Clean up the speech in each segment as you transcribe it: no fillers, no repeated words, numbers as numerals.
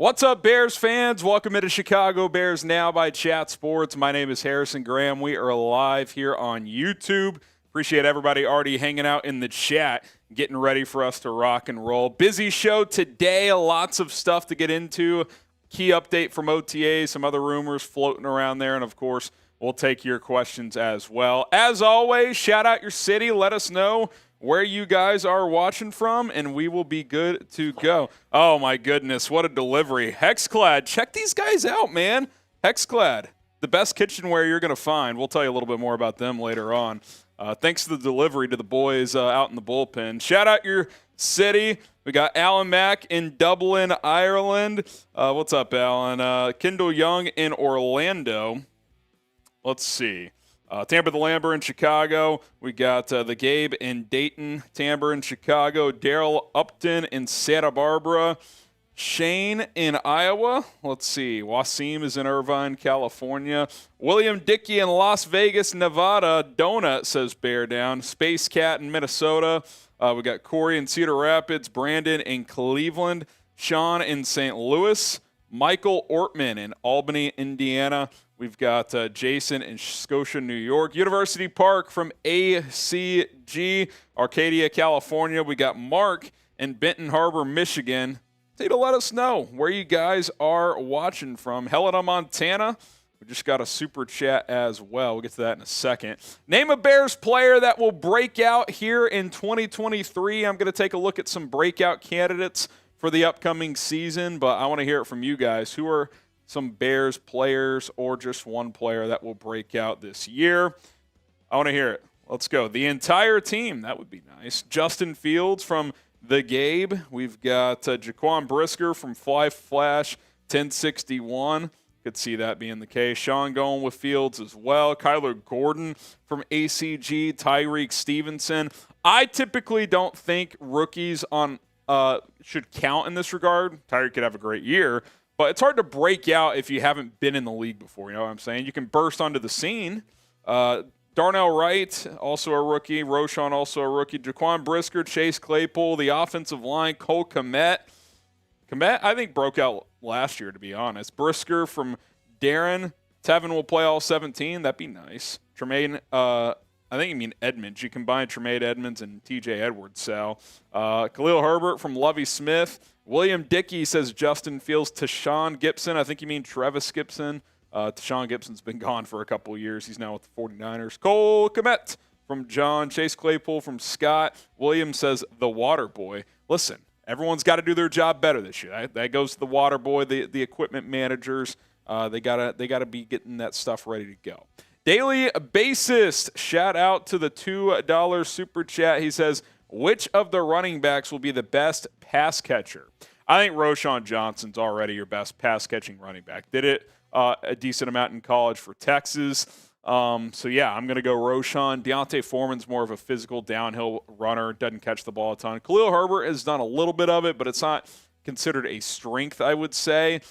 What's up, Bears fans? Welcome into Chicago Bears Now by Chat Sports. My name is Harrison Graham. We are live here on YouTube. Appreciate everybody already hanging out in the chat, getting ready for us to rock and roll. Busy show today, lots of stuff to get into. Key update from OTAs, some other rumors floating around there, and of course, we'll take your questions as well. As always, shout out your city. Let us know where you guys are watching from, and we will be good to go. Oh, my goodness, what a delivery. Hexclad, check these guys out, man. Hexclad, the best kitchenware you're going to find. We'll tell you a little bit more about them later on. Thanks to the delivery to the boys out in the bullpen. Shout out your city. We got Alan Mack in Dublin, Ireland. What's up, Alan? Kendall Young in Orlando. Let's see. Tampa the Lambert in Chicago. We got the Gabe in Dayton, Tampa in Chicago. Daryl Upton in Santa Barbara. Shane in Iowa. Let's see. Wasim is in Irvine, California. William Dickey in Las Vegas, Nevada. Donut says Bear Down. Space Cat in Minnesota. We got Corey in Cedar Rapids. Brandon in Cleveland. Sean in St. Louis. Michael Ortman in Albany, Indiana. We've got Jason in Scotia, New York. University Park from ACG, Arcadia, California. We got Mark in Benton Harbor, Michigan. Need to let us know where you guys are watching from. Helena, Montana. We just got a super chat as well. We'll get to that in a second. Name a Bears player that will break out here in 2023. I'm going to take a look at some breakout candidates for the upcoming season, but I want to hear it from you guys. Who are some Bears players or just one player that will break out this year? I want to hear it. Let's go. The entire team. That would be nice. Justin Fields from the Gabe. We've got Jaquan Brisker from Fly Flash 1061. Could see that being the case. Sean going with Fields as well. Kyler Gordon from ACG. Tyreek Stevenson. I typically don't think rookies on should count in this regard. Tyreek could have a great year, but it's hard to break out if you haven't been in the league before. You know what I'm saying? You can burst onto the scene. Darnell Wright, also a rookie. Roschon, also a rookie. Jaquan Brisker, Chase Claypool, the offensive line. Cole Kmet. Kmet, I think, broke out last year, to be honest. Brisker from Darren. Teven will play all 17. That'd be nice. Tremaine, I think you mean Edmonds. You combine Tremaine Edmonds and TJ Edwards, Sal. Khalil Herbert from Lovie Smith. William Dickey says Justin Fields. Tashawn Gipson. I think you mean Trevis Gipson. Tashawn Gibson's been gone for a couple of years. He's now with the 49ers. Cole Kmet from John. Chase Claypool from Scott. Williams says the water boy. Listen, everyone's got to do their job better this year. That goes to the water boy, the equipment managers. They gotta be getting that stuff ready to go. Daily Bassist, shout out to the $2 super chat. He says, which of the running backs will be the best pass catcher? I think Roschon Johnson's already your best pass-catching running back. Did it a decent amount in college for Texas. So, yeah, I'm going to go Roschon. Deontay Foreman's more of a physical downhill runner, doesn't catch the ball a ton. Khalil Herbert has done a little bit of it, but it's not considered a strength, I would say.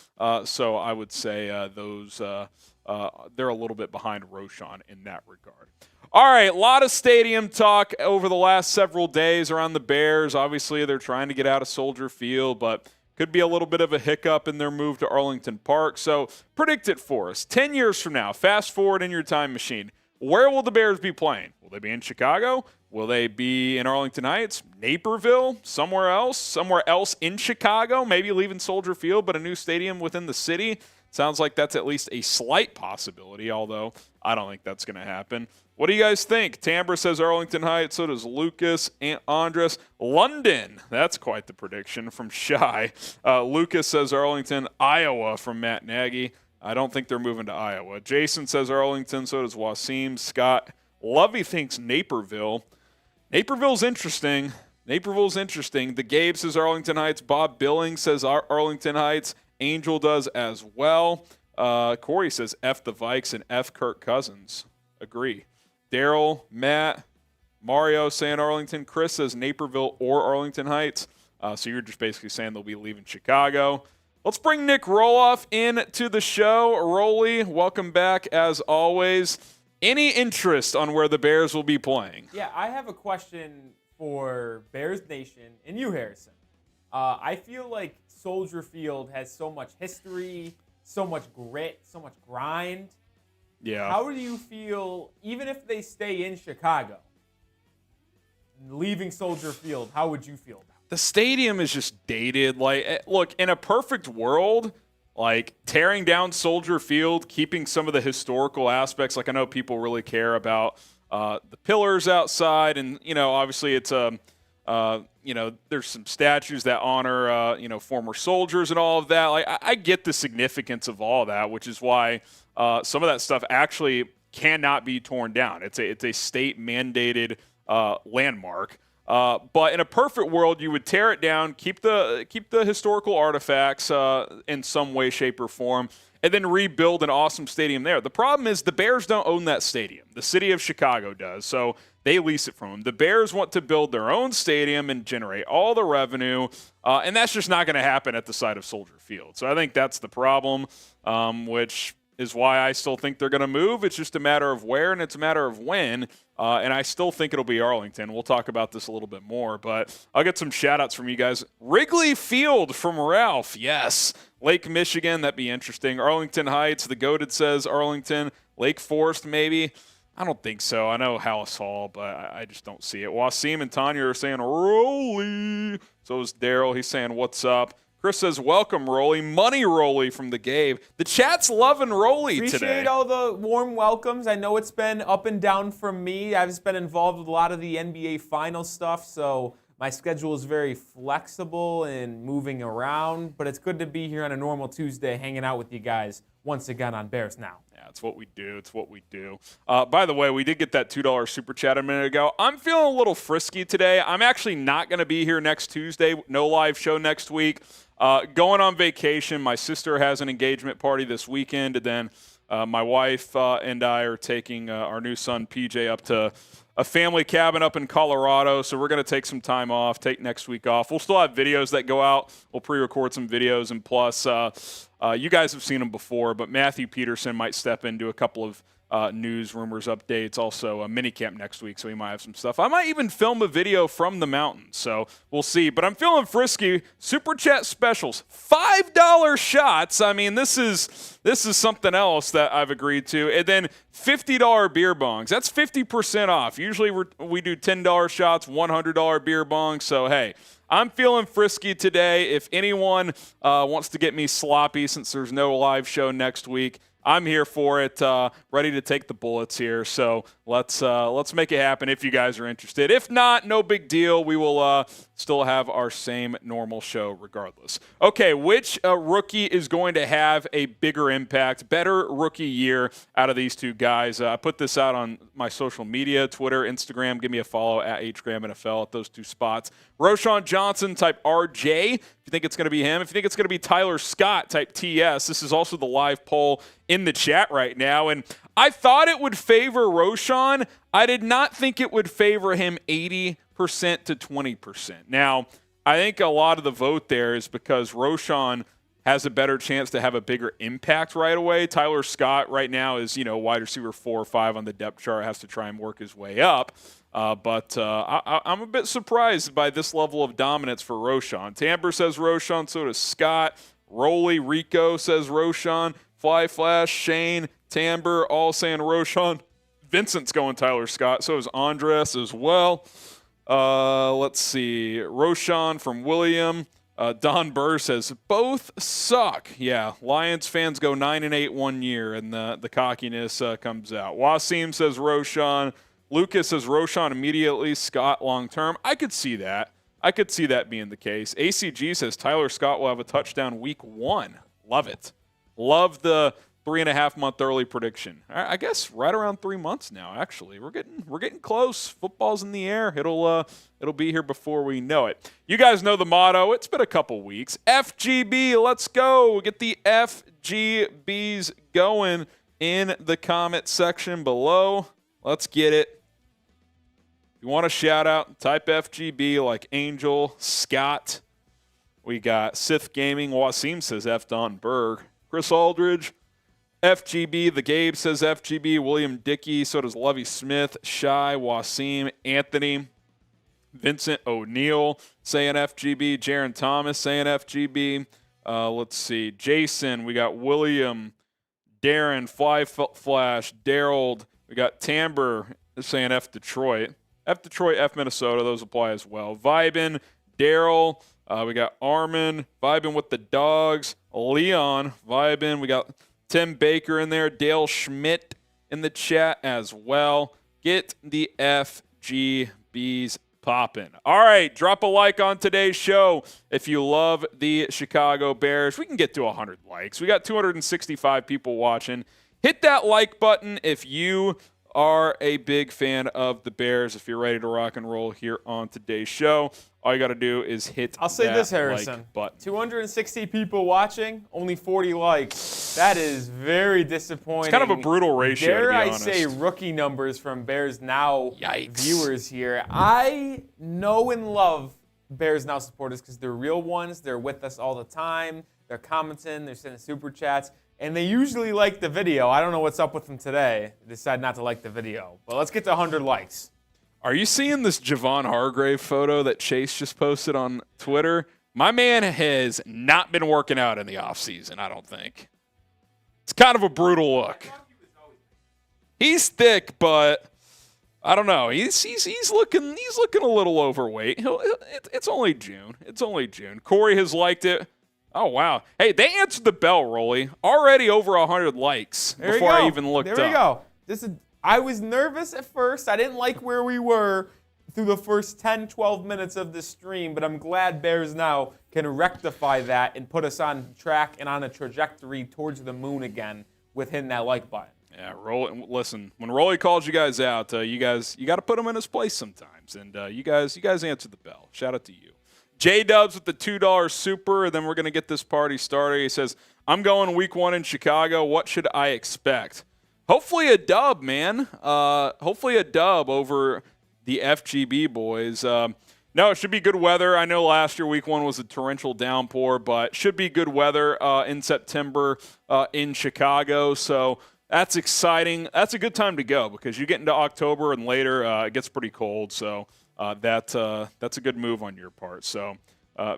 So I would say they're a little bit behind Roschon in that regard. All right, a lot of stadium talk over the last several days around the Bears. Obviously, they're trying to get out of Soldier Field, but could be a little bit of a hiccup in their move to Arlington Park. So predict it for us. 10 years from now, fast forward in your time machine, where will the Bears be playing? Will they be in Chicago? Will they be in Arlington Heights? Naperville? Somewhere else? Somewhere else in Chicago? Maybe leaving Soldier Field, but a new stadium within the city? Sounds like that's at least a slight possibility, although I don't think that's going to happen. What do you guys think? Tambra says Arlington Heights. So does Lucas and Andres. London. That's quite the prediction from Shy. Lucas says Arlington, Iowa from Matt Nagy. I don't think they're moving to Iowa. Jason says Arlington. So does Wasim. Scott. Lovey thinks Naperville. Naperville's interesting. The Gabe says Arlington Heights. Bob Billings says Arlington Heights. Angel does as well. Corey says F the Vikes and F Kirk Cousins. Agree. Daryl, Matt, Mario saying Arlington. Chris says Naperville or Arlington Heights. So you're just basically saying they'll be leaving Chicago. Let's bring Nick Roloff into the show. Rolly, welcome back as always. Any interest on where the Bears will be playing? Yeah, I have a question for Bears Nation and you, Harrison. I feel like Soldier Field has so much history, so much grit, so much grind. Yeah. How do you feel, even if they stay in Chicago, leaving Soldier Field, how would you feel about it? The stadium is just dated. Like, look, in a perfect world, like tearing down Soldier Field, keeping some of the historical aspects. Like, I know people really care about the pillars outside, and obviously it's there's some statues that honor former soldiers and all of that. Like, I get the significance of all that, which is why some of that stuff actually cannot be torn down. It's a state mandated landmark. But in a perfect world, you would tear it down, keep the historical artifacts in some way, shape, or form, and then rebuild an awesome stadium there. The problem is the Bears don't own that stadium. The city of Chicago does, so they lease it from them. The Bears want to build their own stadium and generate all the revenue, and that's just not going to happen at the site of Soldier Field. So I think that's the problem, which is why I still think they're going to move. It's just a matter of where, and it's a matter of when. And I still think it'll be Arlington. We'll talk about this a little bit more, but I'll get some shout-outs from you guys. Wrigley Field from Ralph. Yes. Lake Michigan, that'd be interesting. Arlington Heights, the Goated says Arlington. Lake Forest, maybe. I don't think so. I know Halas Hall, but I just don't see it. Wasim and Tanya are saying Rolly. So is Daryl. He's saying, what's up? Chris says, welcome, Rolly. Money Rolly from the Gabe. The chat's loving Rolly today. Appreciate all the warm welcomes. I know it's been up and down from me. I've just been involved with a lot of the NBA final stuff, so my schedule is very flexible and moving around. But it's good to be here on a normal Tuesday hanging out with you guys once again on Bears Now. Yeah, it's what we do. It's what we do. By the way, we did get that $2 super chat a minute ago. I'm feeling a little frisky today. I'm actually not going to be here next Tuesday. No live show next week. Going on vacation. My sister has an engagement party this weekend, and then my wife and I are taking our new son, PJ, up to a family cabin up in Colorado, so we're going to take some time off, take next week off. We'll still have videos that go out. We'll pre-record some videos, and plus, you guys have seen them before, but Matthew Peterson might step into a couple of news, rumors, updates, also a minicamp next week, so we might have some stuff. I might even film a video from the mountains, so we'll see. But I'm feeling frisky. Super chat specials, $5 shots. I mean, this is something else that I've agreed to. And then $50 beer bongs. That's 50% off. Usually we do $10 shots, $100 beer bongs. So, hey, I'm feeling frisky today. If anyone wants to get me sloppy since there's no live show next week, I'm here for it, ready to take the bullets here. So let's make it happen if you guys are interested. If not, no big deal. We will still have our same normal show regardless. Okay, which rookie is going to have a bigger impact, better rookie year out of these two guys? I put this out on my social media, Twitter, Instagram. Give me a follow at HGramNFL at those two spots. Roschon Johnson, type RJ, if you think it's going to be him. If you think it's going to be Tyler Scott, type TS. This is also the live poll in the chat right now. And I thought it would favor Roschon. I did not think it would favor him 80% to 20%. Now, I think a lot of the vote there is because Roschon has a better chance to have a bigger impact right away. Tyler Scott right now is, wide receiver 4 or 5 on the depth chart, has to try and work his way up. But I'm a bit surprised by this level of dominance for Roschon. Tamber says Roschon, so does Scott. Rolly Rico says Roschon. Fly Flash, Shane, Tamber, all saying Roschon. Vincent's going Tyler Scott. So is Andres as well. Let's see. Roschon from William. Don Burr says both suck. Yeah, Lions fans go 9-8 one year, and the cockiness comes out. Wasim says Roschon. Lucas says Roschon immediately, Scott long term. I could see that. I could see that being the case. ACG says Tyler Scott will have a touchdown week 1. Love it. Love the 3.5-month early prediction. I guess right around 3 months now. Actually, we're getting close. Football's in the air. It'll be here before we know it. You guys know the motto. It's been a couple weeks. FGB, let's go. Get the FGBs going in the comment section below. Let's get it. If you want a shout out, type FGB like Angel, Scott. We got Sith Gaming. Wasim says F. Don Berg. Chris Aldridge, FGB. The Gabe says FGB. William Dickey. So does Lovey Smith, Shy, Wasim, Anthony. Vincent O'Neill saying FGB. Jaron Thomas saying FGB. Let's see. Jason. We got William. Darren. Flash. Daryl. We got Tamber saying F Detroit. F Detroit, F Minnesota. Those apply as well. Vibin. Daryl. We got Armin. Vibin with the dogs. Leon. Vibin. We got Tim Baker in there. Dale Schmidt in the chat as well. Get the FGBs popping. All right, drop a like on today's show if you love the Chicago Bears. We can get to 100 likes. We got 265 people watching. Hit that like button if you are a big fan of the Bears. If you're ready to rock and roll here on today's show, all you got to do is hit I'll say that this, Harrison. like button. 260 people watching, only 40 likes. That is very disappointing. It's kind of a brutal ratio, Dare to be I honest. say rookie numbers from Bears Now Yikes. viewers here. I know and love Bears Now supporters because they're real ones. They're with us all the time. They're commenting. They're sending super chats. And they usually like the video. I don't know what's up with them today. They decided not to like the video. But let's get to 100 likes. Are you seeing this Javon Hargrave photo that Chase just posted on Twitter? My man has not been working out in the offseason, I don't think. It's kind of a brutal look. He's thick, but I don't know. He's looking a little overweight. It's only June. It's only June. Corey has liked it. Oh, wow. Hey, they answered the bell, Rolly. Already over 100 likes before I even looked up. There we go. I was nervous at first. I didn't like where we were through the first 10, 12 minutes of the stream, but I'm glad Bears Now can rectify that and put us on track and on a trajectory towards the moon again with hitting that like button. Yeah, Rolly. Listen, when Rolly calls you guys out, you got to put him in his place sometimes, and you guys answered the bell. Shout out to you. J-Dubs with the $2 super, and then we're going to get this party started. He says, I'm going week 1 in Chicago. What should I expect? Hopefully a dub, man. Hopefully a dub over the FGB boys. No, it should be good weather. I know last year week 1 was a torrential downpour, but should be good weather in September in Chicago. So that's exciting. That's a good time to go because you get into October and later it gets pretty cold. So that's a good move on your part. So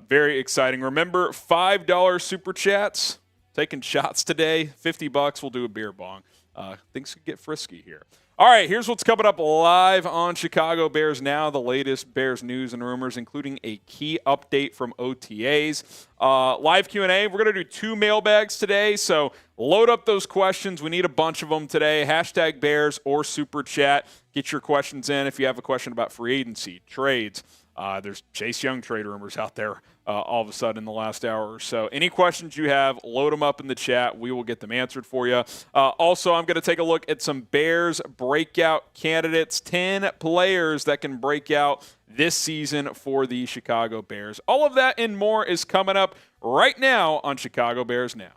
very exciting. Remember, $5 super chats. Taking shots today. $50. We'll do a beer bong. Things could get frisky here. All right, here's what's coming up live on Chicago Bears Now, the latest Bears news and rumors, including a key update from OTAs. Live Q&A, we're going to do 2 mailbags today, so load up those questions. We need a bunch of them today. Hashtag Bears or Super Chat. Get your questions in if you have a question about free agency, trades. There's Chase Young trade rumors out there all of a sudden in the last hour or so. Any questions you have, load them up in the chat. We will get them answered for you. Also, I'm going to take a look at some Bears breakout candidates, 10 players that can break out this season for the Chicago Bears. All of that and more is coming up right now on Chicago Bears Now.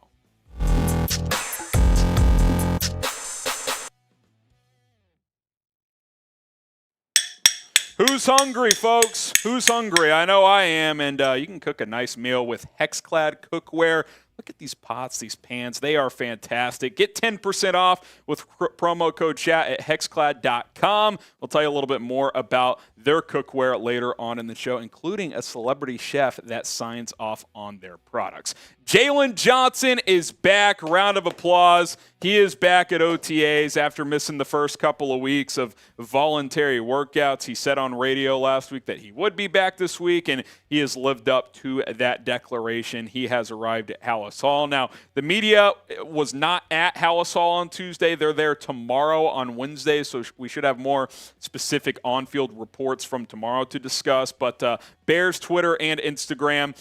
Who's hungry, folks? Who's hungry? I know I am, and you can cook a nice meal with Hexclad cookware. Look at these pots, these pans. They are fantastic. Get 10% off with promo code chat at hexclad.com. We'll tell you a little bit more about their cookware later on in the show, including a celebrity chef that signs off on their products. Jaylon Johnson is back. Round of applause. He is back at OTAs after missing the first couple of weeks of voluntary workouts. He said on radio last week that he would be back this week, and he has lived up to that declaration. He has arrived at Halas Hall. Now, the media was not at Halas Hall on Tuesday. They're there tomorrow on Wednesday, so we should have more specific on-field reports from tomorrow to discuss. But Bears Twitter and Instagram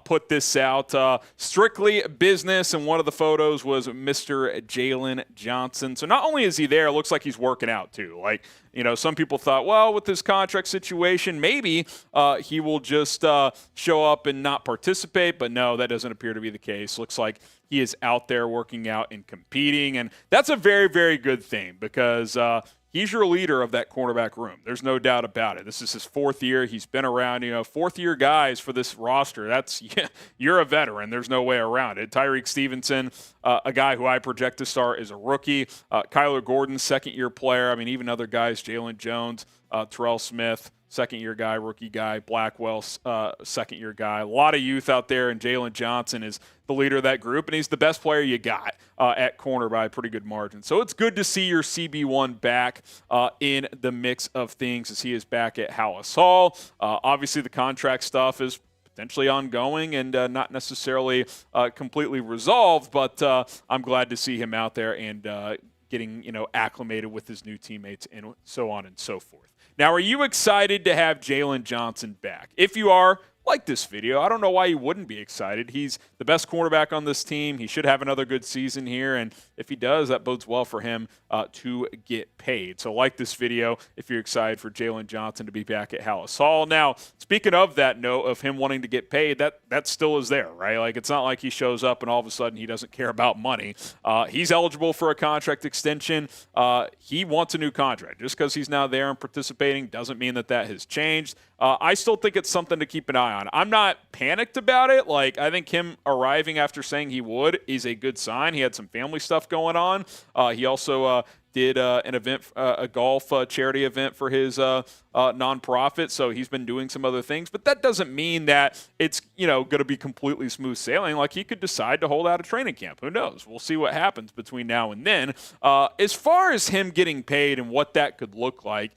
put this out. Strictly business, and one of the photos was Mr. Jaylon Johnson. So not only is he there, it looks like he's working out too. Like, you know, some people thought, well, with this contract situation, maybe he will just show up and not participate. But no, that doesn't appear to be the case. Looks like he is out there working out and competing. And that's a very, very good thing because he's your leader of that cornerback room. There's no doubt about it. This is his 4th year. He's been around, fourth-year guys for this roster. You're a veteran. There's no way around it. Tyreek Stevenson, a guy who I project to start is a rookie. Kyler Gordon, second-year player. I mean, even other guys, Jalen Jones, Terrell Smith. second-year guy, rookie guy. Blackwell, second-year guy. A lot of youth out there, and Jaylon Johnson is the leader of that group, and he's the best player you got at corner by a pretty good margin. So it's good to see your CB1 back in the mix of things as he is back at Halas Hall. Obviously, the contract stuff is potentially ongoing and not necessarily completely resolved, but I'm glad to see him out there and getting acclimated with his new teammates and so on and so forth. Now, are you excited to have Jaylon Johnson back? If you are, like this video. I don't know why you wouldn't be excited. He's the best cornerback on this team. He should have another good season here, and if he does, that bodes well for him to get paid. So like this video if you're excited for Jaylon Johnson to be back at Halas Hall. Now, speaking of that note of him wanting to get paid, that still is there, right? Like, it's not like he shows up and all of a sudden he doesn't care about money. He's eligible for a contract extension. He wants a new contract. Just because he's now there and participating doesn't mean that has changed. I still think it's something to keep an eye on. I'm not panicked about it. Like, I think him arriving after saying he would is a good sign. He had some family stuff going on. He also did an event, a golf charity event for his nonprofit. So he's been doing some other things, but that doesn't mean that it's going to be completely smooth sailing. Like, he could decide to hold out a training camp. Who knows? We'll see what happens between now and then. As far as him getting paid and what that could look like,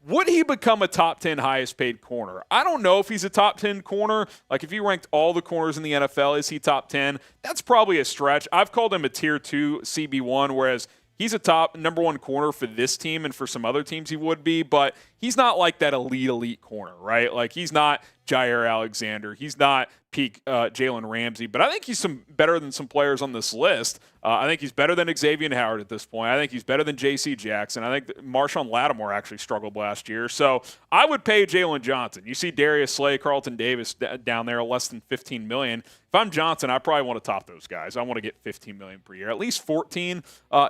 would he become a top 10 highest paid corner? I don't know if he's a top 10 corner. Like, if you ranked all the corners in the NFL, is he top 10? That's probably a stretch. I've called him a tier 2 CB1, whereas he's a top number 1 corner for this team, and for some other teams he would be, but he's not like that elite corner, right? Like, he's not Jair Alexander. He's not peak Jalen Ramsey, but I think he's better than some players on this list. I think he's better than Xavier Howard at this point. I think he's better than J.C. Jackson. I think Marshawn Lattimore actually struggled last year. So I would pay Jaylon Johnson. You see Darius Slay, Carlton Davis down there, less than $15 million. If I'm Johnson, I probably want to top those guys. I want to get $15 million per year. At least 14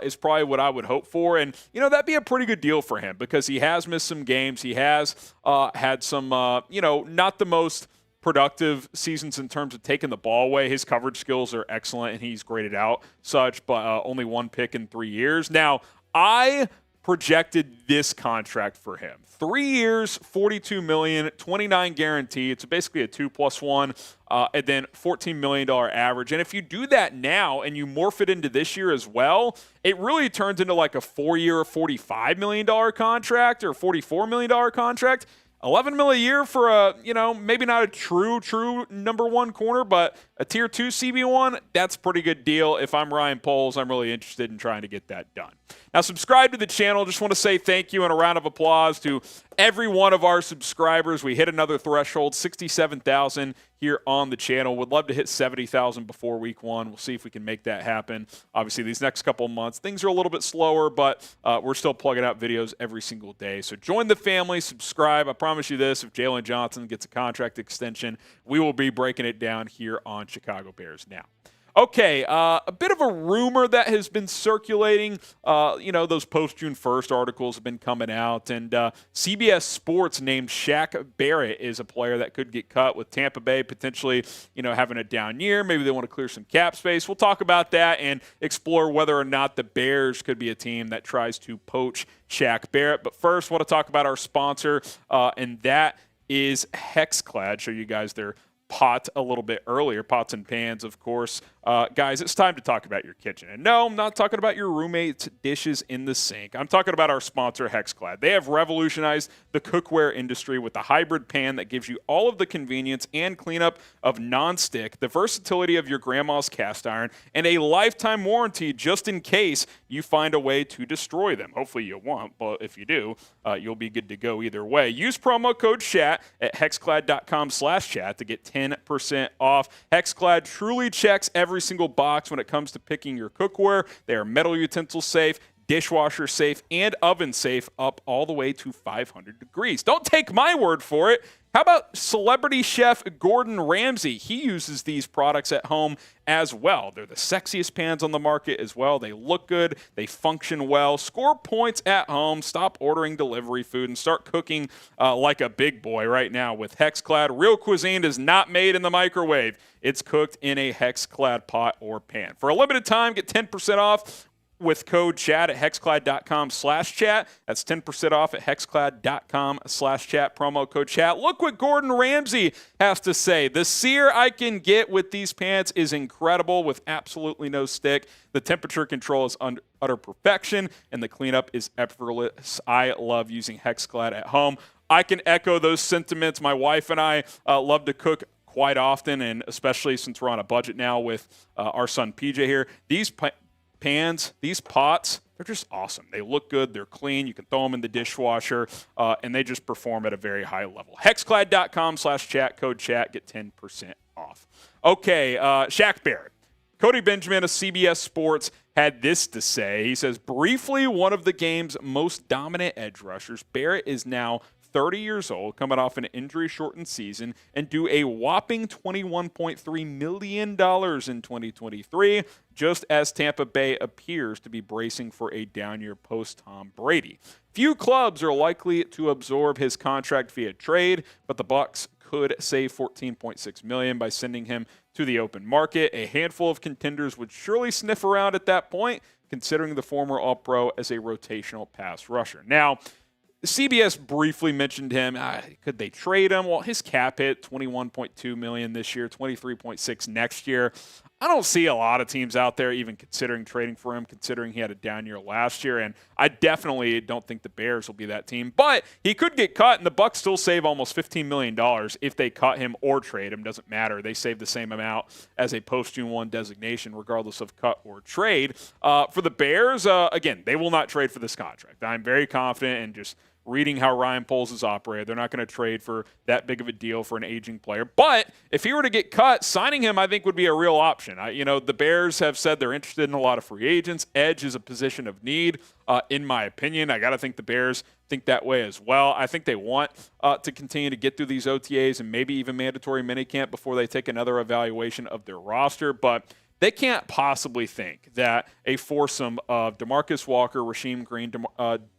is probably what I would hope for. And, that'd be a pretty good deal for him because he has missed some games. He has had some, not the most productive seasons in terms of taking the ball away. His coverage skills are excellent, and he's graded out such, but only 1 pick in 3 years. Now, I projected this contract for him. 3 years, $42 million, 29 guaranteed. It's basically a 2+1, and then $14 million average. And if you do that now and you morph it into this year as well, it really turns into like a 4-year, $45 million contract or $44 million contract. $11 million a year for a, maybe not a true number 1 corner, but a tier 2 CB1, that's a pretty good deal. If I'm Ryan Poles, I'm really interested in trying to get that done. Now, subscribe to the channel. Just want to say thank you and a round of applause to every one of our subscribers. We hit another threshold, 67,000 here on the channel. Would love to hit 70,000 before week 1. We'll see if we can make that happen. Obviously, these next couple of months, things are a little bit slower, but we're still plugging out videos every single day. So join the family, subscribe. I promise you this, if Jaylon Johnson gets a contract extension, we will be breaking it down here on Chicago Bears Now. Okay, a bit of a rumor that has been circulating. Those post-June 1st articles have been coming out, and CBS Sports named Shaq Barrett is a player that could get cut with Tampa Bay potentially, having a down year. Maybe they want to clear some cap space. We'll talk about that and explore whether or not the Bears could be a team that tries to poach Shaq Barrett. But first, I want to talk about our sponsor, and that is HexClad. Show you guys their pot a little bit earlier, pots and pans, of course. Guys, it's time to talk about your kitchen. And no, I'm not talking about your roommate's dishes in the sink. I'm talking about our sponsor, HexClad. They have revolutionized the cookware industry with a hybrid pan that gives you all of the convenience and cleanup of nonstick, the versatility of your grandma's cast iron, and a lifetime warranty just in case you find a way to destroy them. Hopefully you won't, but if you do, you'll be good to go either way. Use promo code CHAT at hexclad.com/chat to get 10% off. HexClad truly checks every single box when it comes to picking your cookware. They are metal utensil safe, dishwasher safe, and oven safe up all the way to 500 degrees. Don't take my word for it. How about celebrity chef Gordon Ramsay? He uses these products at home as well. They're the sexiest pans on the market as well. They look good. They function well. Score points at home. Stop ordering delivery food and start cooking like a big boy right now with HexClad. Real cuisine is not made in the microwave. It's cooked in a HexClad pot or pan. For a limited time, get 10% off with code chat at hexclad.com/chat. That's 10% off at hexclad.com/chat, promo code chat. Look what Gordon Ramsay has to say. The sear I can get with these pants is incredible with absolutely no stick. The temperature control is utter perfection, and the cleanup is effortless. I love using HexClad at home. I can echo those sentiments. My wife and I love to cook quite often, and especially since we're on a budget now with our son PJ here. These pans, these pots, they're just awesome. They look good. They're clean. You can throw them in the dishwasher, and they just perform at a very high level. Hexclad.com/chat, code chat, get 10% off. Okay, Shaq Barrett. Cody Benjamin of CBS Sports had this to say. He says, briefly, one of the game's most dominant edge rushers, Barrett is now 30 years old, coming off an injury-shortened season, and due a whopping $21.3 million in 2023, just as Tampa Bay appears to be bracing for a down year post-Tom Brady. Few clubs are likely to absorb his contract via trade, but the Bucs could save $14.6 million by sending him to the open market. A handful of contenders would surely sniff around at that point, considering the former All-Pro as a rotational pass rusher. Now, CBS briefly mentioned him. Could they trade him? Well, his cap hit $21.2 million this year, $23.6 next year. I don't see a lot of teams out there even considering trading for him, considering he had a down year last year, and I definitely don't think the Bears will be that team. But he could get cut, and the Bucs still save almost $15 million if they cut him or trade him. Doesn't matter. They save the same amount as a post-June 1 designation, regardless of cut or trade. For the Bears, again, they will not trade for this contract. I'm very confident in just reading how Ryan Poles has operated. They're not going to trade for that big of a deal for an aging player. But if he were to get cut, signing him, I think, would be a real option. The Bears have said they're interested in a lot of free agents. Edge is a position of need, in my opinion. I got to think the Bears think that way as well. I think they want to continue to get through these OTAs and maybe even mandatory minicamp before they take another evaluation of their roster. But they can't possibly think that a foursome of DeMarcus Walker, Rasheem Green,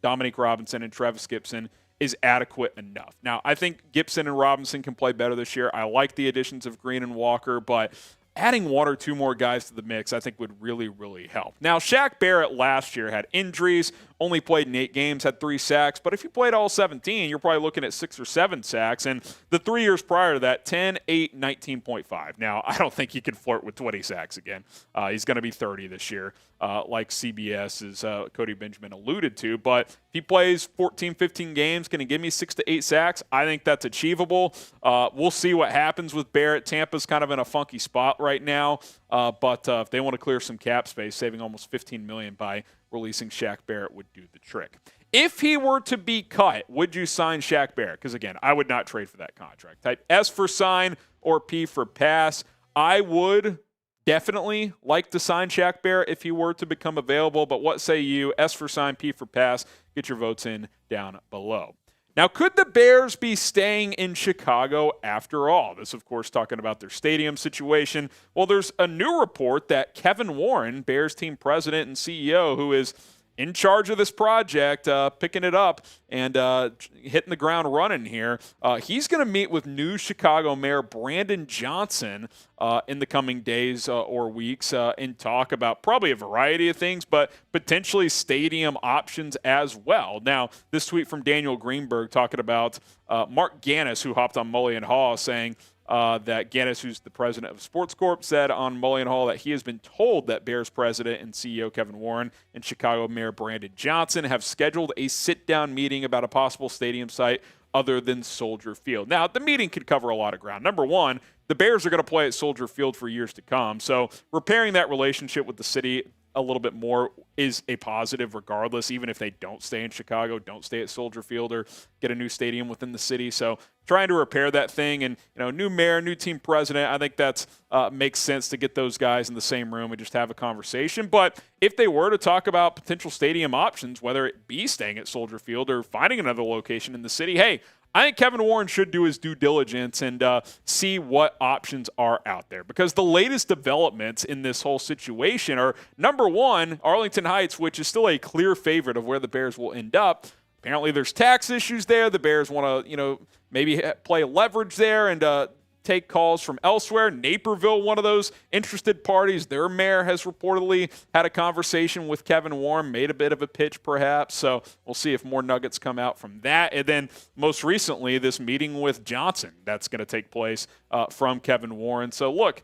Dominique Robinson, and Trevis Gipson is adequate enough. Now, I think Gipson and Robinson can play better this year. I like the additions of Green and Walker, but adding one or two more guys to the mix, I think, would really, really help. Now, Shaq Barrett last year had injuries, only played in 8 games, had 3 sacks. But if you played all 17, you're probably looking at 6 or 7 sacks. And the 3 years prior to that, 10, 8, 19.5. Now, I don't think he can flirt with 20 sacks again. He's going to be 30 this year, like CBS's Cody Benjamin alluded to. But if he plays 14, 15 games, can he give me 6 to 8 sacks? I think that's achievable. We'll see what happens with Barrett. Tampa's kind of in a funky spot right now. But if they want to clear some cap space, saving almost $15 million by releasing Shaq Barrett would do the trick. If he were to be cut, would you sign Shaq Barrett? Because, again, I would not trade for that contract. Type S for sign or P for pass. I would definitely like to sign Shaq Barrett if he were to become available. But what say you? S for sign, P for pass. Get your votes in down below. Now, could the Bears be staying in Chicago after all? This, of course, talking about their stadium situation. Well, there's a new report that Kevin Warren, Bears team president and CEO, who is in charge of this project, picking it up and hitting the ground running here. He's going to meet with new Chicago Mayor Brandon Johnson in the coming days or weeks and talk about probably a variety of things, but potentially stadium options as well. Now, this tweet from Daniel Greenberg talking about Mark Gannis, who hopped on Mullion Hall, saying that Gannis, who's the president of Sports Corp, said on Mullion Hall that he has been told that Bears president and CEO Kevin Warren and Chicago Mayor Brandon Johnson have scheduled a sit-down meeting about a possible stadium site other than Soldier Field. Now, the meeting could cover a lot of ground. Number one, the Bears are going to play at Soldier Field for years to come, so repairing that relationship with the city a little bit more is a positive regardless, even if they don't stay in Chicago, don't stay at Soldier Field or get a new stadium within the city. So trying to repair that thing and, new mayor, new team president, I think that's makes sense to get those guys in the same room and just have a conversation. But if they were to talk about potential stadium options, whether it be staying at Soldier Field or finding another location in the city, hey, I think Kevin Warren should do his due diligence and see what options are out there. Because the latest developments in this whole situation are, number one, Arlington Heights, which is still a clear favorite of where the Bears will end up. Apparently there's tax issues there. The Bears want to, maybe play leverage there and take calls from elsewhere. Naperville, one of those interested parties. Their mayor has reportedly had a conversation with Kevin Warren, made a bit of a pitch perhaps. So we'll see if more nuggets come out from that. And then most recently, this meeting with Johnson that's going to take place from Kevin Warren. So look,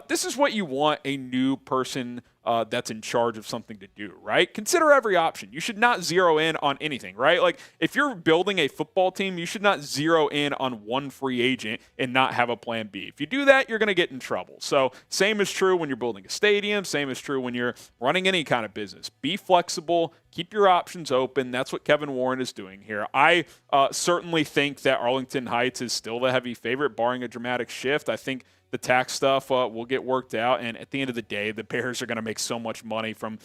this is what you want a new person that's in charge of something to do, right? Consider every option. You should not zero in on anything, right? Like if you're building a football team, you should not zero in on one free agent and not have a plan B. If you do that, you're going to get in trouble. So same is true when you're building a stadium. Same is true when you're running any kind of business. Be flexible. Keep your options open. That's what Kevin Warren is doing here. I certainly think that Arlington Heights is still the heavy favorite, barring a dramatic shift. I think the tax stuff will get worked out, and at the end of the day, the Bears are going to make so much money from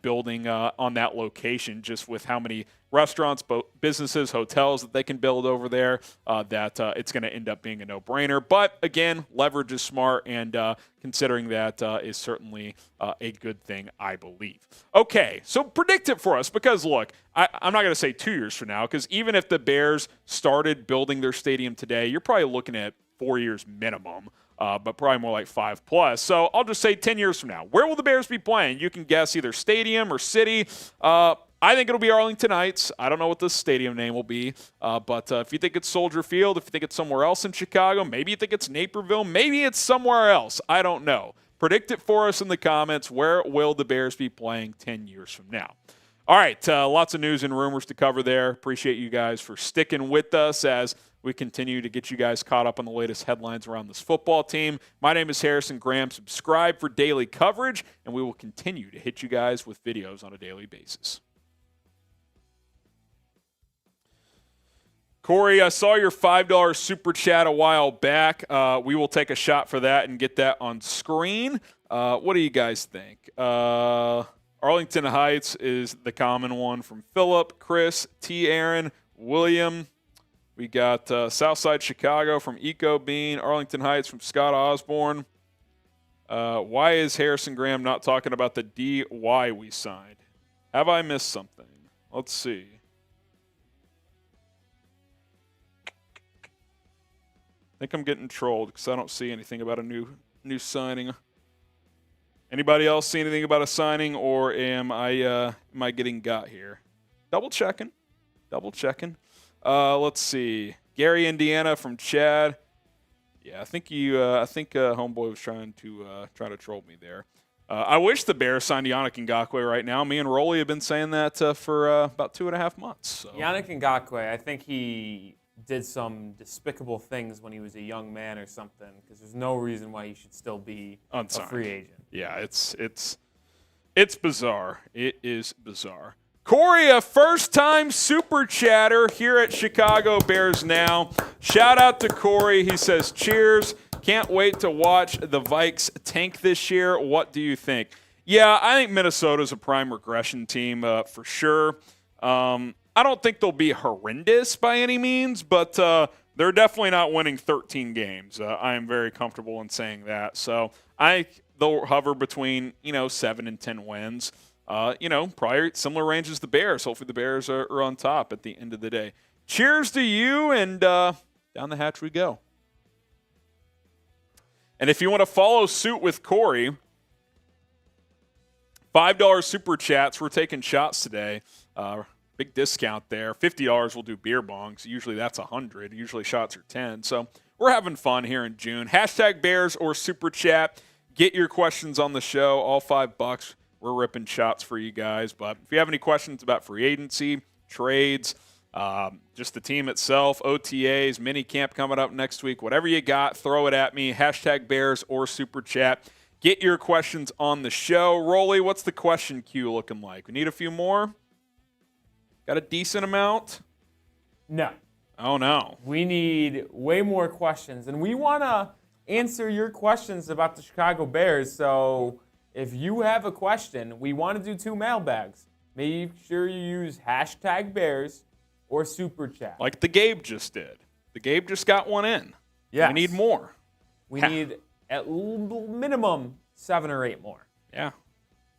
building on that location, just with how many restaurants, businesses, hotels that they can build over there, that it's going to end up being a no-brainer. But again, leverage is smart, and considering that is certainly a good thing, I believe. Okay, so predict it for us, because look, I'm not going to say 2 years from now, because even if the Bears started building their stadium today, you're probably looking at 4 years minimum. But probably more like 5+. So I'll just say 10 years from now. Where will the Bears be playing? You can guess either stadium or city. I think it'll be Arlington Heights. I don't know what the stadium name will be. But if you think it's Soldier Field, if you think it's somewhere else in Chicago, maybe you think it's Naperville, maybe it's somewhere else. I don't know. Predict it for us in the comments. Where will the Bears be playing 10 years from now? All right, lots of news and rumors to cover there. Appreciate you guys for sticking with us as we continue to get you guys caught up on the latest headlines around this football team. My name is Harrison Graham. Subscribe for daily coverage, and we will continue to hit you guys with videos on a daily basis. Corey, I saw your $5 super chat a while back. We will take a shot for that and get that on screen. What do you guys think? Arlington Heights is the common one from Philip, Chris, T. Aaron, William. We got Southside Chicago from Eco Bean, Arlington Heights from Scott Osborne. Why is Harrison Graham not talking about the DY we signed? Have I missed something? Let's see. I think I'm getting trolled because I don't see anything about a new signing. Anybody else see anything about a signing, or am I getting got here? Double checking. Let's see. Gary, Indiana from Chad. Yeah, I think Homeboy was trying to troll me there. I wish the Bears signed Yannick Ngakoue right now. Me and Rolly have been saying that for about 2.5 months. So. Yannick Ngakoue, I think he did some despicable things when he was a young man or something, because there's no reason why he should still be unsigned. A free agent. Yeah, it's bizarre. It is bizarre. Corey, a first-time super chatter here at Chicago Bears Now. Shout out to Corey. He says, cheers. Can't wait to watch the Vikes tank this year. What do you think? Yeah, I think Minnesota's a prime regression team for sure. I don't think they'll be horrendous by any means, but they're definitely not winning 13 games. I am very comfortable in saying that. So they'll hover between 7 and 10 wins. Probably similar range as the Bears. Hopefully the Bears are on top at the end of the day. Cheers to you, and down the hatch we go. And if you want to follow suit with Corey, $5 super chats. We're taking shots today. Big discount there. $50 we'll do beer bongs. Usually that's $100. Usually shots are $10. So we're having fun here in June. Hashtag Bears or super chat. Get your questions on the show. All $5. We're ripping shots for you guys. But if you have any questions about free agency, trades, just the team itself, OTAs, mini camp coming up next week, whatever you got, throw it at me. Hashtag Bears or super chat. Get your questions on the show. Rolly, what's the question queue looking like? We need a few more? Got a decent amount? No. Oh, no. We need way more questions, and we want to answer your questions about the Chicago Bears. So if you have a question, we want to do 2 mailbags. Make sure you use hashtag Bears or super chat. Like the Gabe just did. The Gabe just got one in. Yes. We need more. We need at minimum 7 or 8 more. Yeah.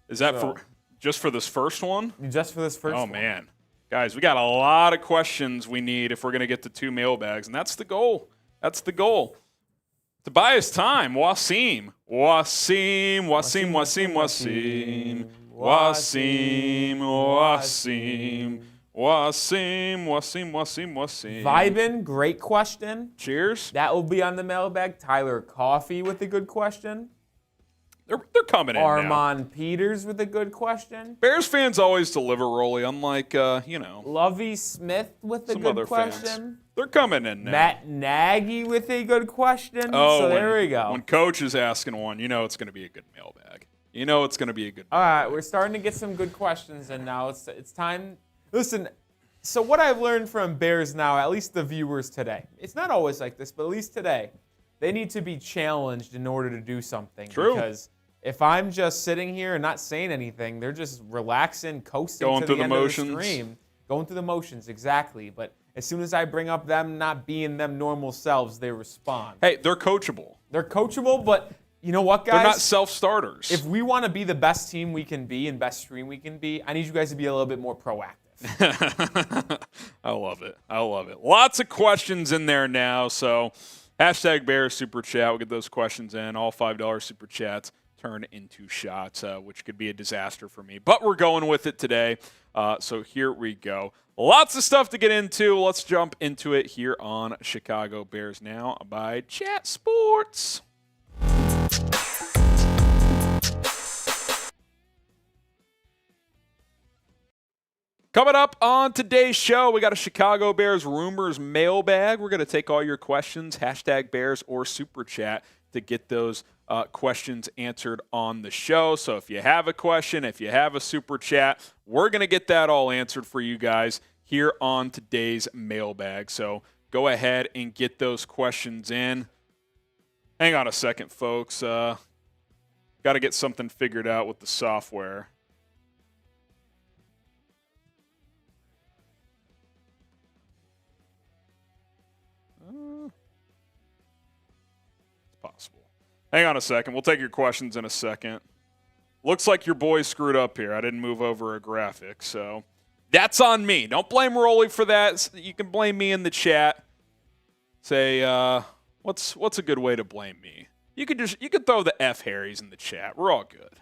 Is that just for this first one? Just for this first one. Oh, man. Guys, we got a lot of questions we need if we're going to get to 2 mailbags, and that's the goal. That's the goal. Tobias time. Wasim. Wasim. Wasim. Wasim. Wasim. Wasim. Wasim. Wasim. Wasim. Wasim. Wasim. Vibin, great question. Cheers. That will be on the mailbag. Tyler Coffey with a good question. They're coming in now. Armand Peters with a good question. Bears fans always deliver, Rolly, unlike, Lovey Smith with a some good other question. fans. They're coming in now. Matt Nagy with a good question. Oh, so there we go. When Coach is asking one, you know it's going to be a good mailbag. You know it's going to be a good All mailbag. right, we're starting to get some good questions, and now it's time. Listen, so what I've learned from Bears now, at least the viewers today, it's not always like this, but at least today, they need to be challenged in order to do something. True. Because if I'm just sitting here and not saying anything, they're just relaxing, coasting Going to through the the end motions. of the stream. Going through the motions, exactly. But as soon as I bring up them not being them normal selves, they respond. Hey, they're coachable. They're coachable, but you know what, guys? They're not self-starters. If we want to be the best team we can be and best stream we can be, I need you guys to be a little bit more proactive. I love it. I love it. Lots of questions in there now. So hashtag Bears Super Chat. We'll get those questions in. All $5 Super Chats turn into shots, which could be a disaster for me. But we're going with it today. So here we go. Lots of stuff to get into. Let's jump into it here on Chicago Bears Now by Chat Sports. Coming up on today's show, we got a Chicago Bears rumors mailbag. We're going to take all your questions, hashtag Bears or Super Chat, to get those questions answered on the show. So if you have a question, if you have a Super Chat, we're going to get that all answered for you guys here on today's mailbag. So go ahead and get those questions in. Hang on a second, folks. Got to get something figured out with the software. It's possible. Hang on a second. We'll take your questions in a second. Looks like your boy screwed up here. I didn't move over a graphic, so that's on me. Don't blame Rolly for that. You can blame me in the chat. Say, what's a good way to blame me? You could throw the F Harrys in the chat. We're all good.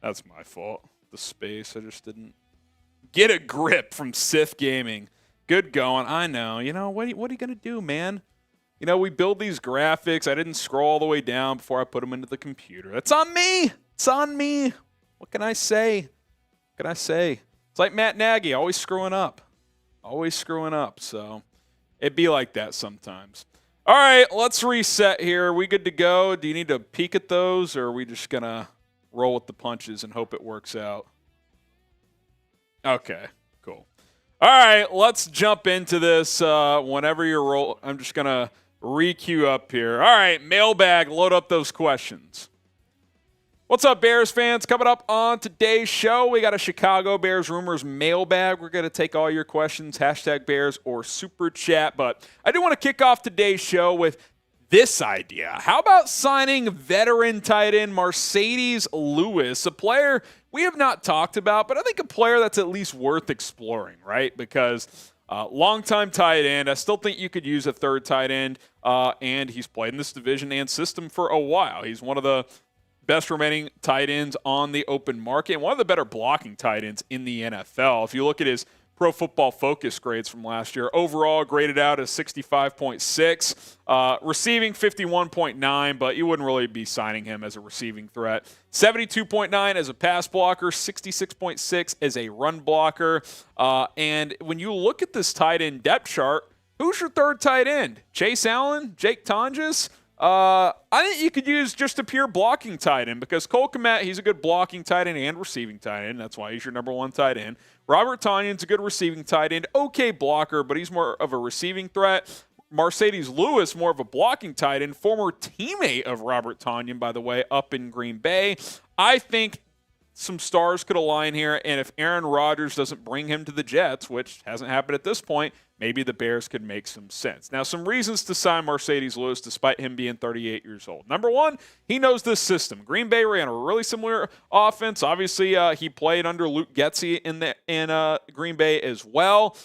That's my fault. The space, I just didn't get a grip from Sith Gaming. Good going. I know. You know, what are you going to do, man? You know, we build these graphics. I didn't scroll all the way down before I put them into the computer. That's on me. It's on me. What can I say? What can I say? It's like Matt Nagy, always screwing up. Always screwing up. So it'd be like that sometimes. All right, let's reset here. Are we good to go? Do you need to peek at those, or are we just going to roll with the punches and hope it works out? Okay, cool. All right, let's jump into this. Whenever you're roll, I'm just going to re-queue up here. All right, mailbag, load up those questions. What's up, Bears fans? Coming up on today's show, we got a Chicago Bears rumors mailbag. We're going to take all your questions, hashtag Bears or Super Chat. But I do want to kick off today's show with this idea. How about signing veteran tight end Marcedes Lewis, a player we have not talked about, but I think a player that's at least worth exploring, right? Because longtime tight end, I still think you could use a third tight end, and he's played in this division and system for a while. He's one of the best remaining tight ends on the open market and one of the better blocking tight ends in the NFL. If you look at his Pro Football Focus grades from last year, overall graded out as 65.6, receiving 51.9, but you wouldn't really be signing him as a receiving threat. 72.9 as a pass blocker, 66.6 as a run blocker. And when you look at this tight end depth chart, who's your third tight end? Chase Allen? Jake Tonjes? I think you could use just a pure blocking tight end because Cole Kmet, he's a good blocking tight end and receiving tight end. That's why he's your number one tight end. Robert Tonyan's a good receiving tight end, okay blocker, but he's more of a receiving threat. Marcedes Lewis, more of a blocking tight end, former teammate of Robert Tonyan, by the way, up in Green Bay. I think some stars could align here, and if Aaron Rodgers doesn't bring him to the Jets, which hasn't happened at this point, maybe the Bears could make some sense. Now, some reasons to sign Marcedes Lewis despite him being 38 years old. Number one, he knows this system. Green Bay ran a really similar offense. Obviously, he played under Luke Getsy in Green Bay as well,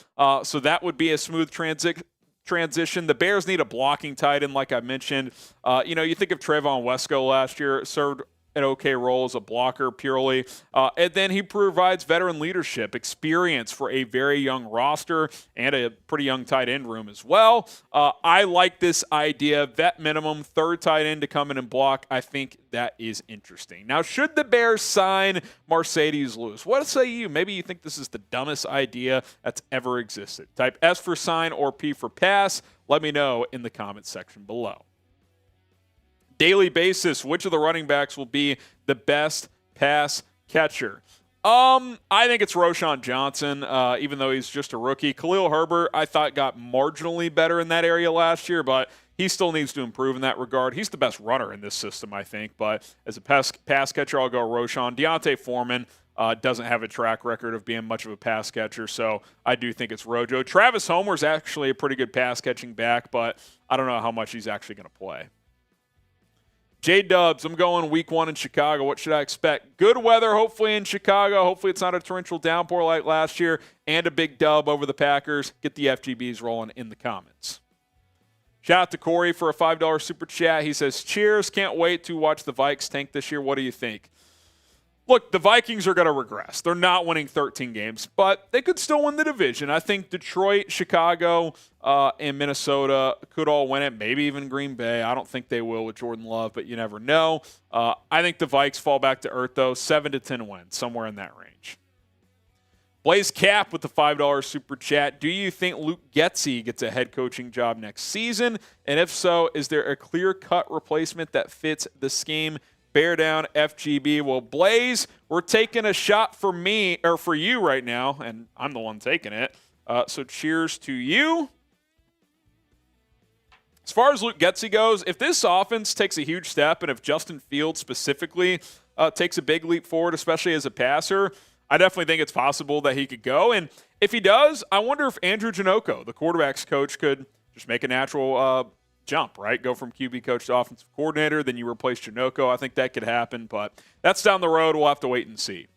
so that would be a smooth transition. The Bears need a blocking tight end, like I mentioned. You think of Trevon Wesco last year, served an okay role as a blocker purely. And then he provides veteran leadership, experience for a very young roster and a pretty young tight end room as well. I like this idea. Vet minimum, third tight end to come in and block. I think that is interesting. Now, should the Bears sign Marcedes Lewis? What say you? Maybe you think this is the dumbest idea that's ever existed. Type S for sign or P for pass. Let me know in the comments section below. Daily basis, which of the running backs will be the best pass catcher? I think it's Roschon Johnson, even though he's just a rookie. Khalil Herbert, I thought, got marginally better in that area last year, but he still needs to improve in that regard. He's the best runner in this system, I think, but as a pass catcher, I'll go Roschon. Deontay Foreman doesn't have a track record of being much of a pass catcher, so I do think it's Rojo. Travis Homer's actually a pretty good pass-catching back, but I don't know how much he's actually going to play. J-Dubs, I'm going week 1 in Chicago. What should I expect? Good weather, hopefully, in Chicago. Hopefully it's not a torrential downpour like last year, and a big dub over the Packers. Get the FGBs rolling in the comments. Shout out to Corey for a $5 super chat. He says, cheers, can't wait to watch the Vikes tank this year. What do you think? Look, the Vikings are going to regress. They're not winning 13 games, but they could still win the division. I think Detroit, Chicago, and Minnesota could all win it, maybe even Green Bay. I don't think they will with Jordan Love, but you never know. I think the Vikes fall back to earth, though, 7 to 10 wins, somewhere in that range. Blaze Cap with the $5 super chat. Do you think Luke Getsy gets a head coaching job next season? And if so, is there a clear-cut replacement that fits the scheme? Bear down, FGB. Well, Blaze, we're taking a shot for me, or for you right now, and I'm the one taking it. So cheers to you. As far as Luke Getsy goes, if this offense takes a huge step, and if Justin Fields specifically takes a big leap forward, especially as a passer, I definitely think it's possible that he could go. And if he does, I wonder if Andrew Janocko, the quarterback's coach, could just make a natural jump, right? Go from QB coach to offensive coordinator, then you replace Janocko. I think that could happen, but that's down the road. We'll have to wait and see.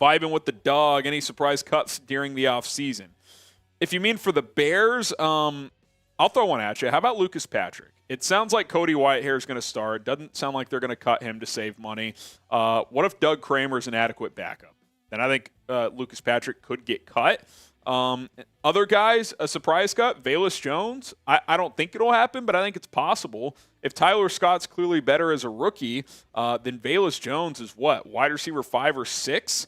Vibing with the dog. Any surprise cuts during the offseason? If you mean for the Bears, I'll throw one at you. How about Lucas Patrick? It sounds like Cody Whitehair is going to start. Doesn't sound like they're going to cut him to save money. What if Doug Kramer is an adequate backup? Then I think Lucas Patrick could get cut. Other guys, a surprise cut, Velus Jones. I don't think it'll happen, but I think it's possible. If Tyler Scott's clearly better as a rookie, then Velus Jones is what, wide receiver 5 or 6?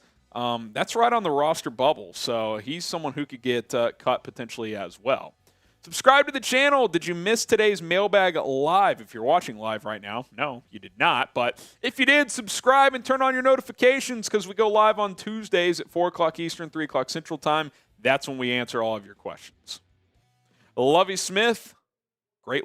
That's right on the roster bubble, so he's someone who could get cut potentially as well. Subscribe to the channel. Did you miss today's mailbag live? If you're watching live right now, no, you did not. But if you did, subscribe and turn on your notifications because we go live on Tuesdays at 4 o'clock Eastern, 3 o'clock Central Time. That's when we answer all of your questions. Lovie Smith, great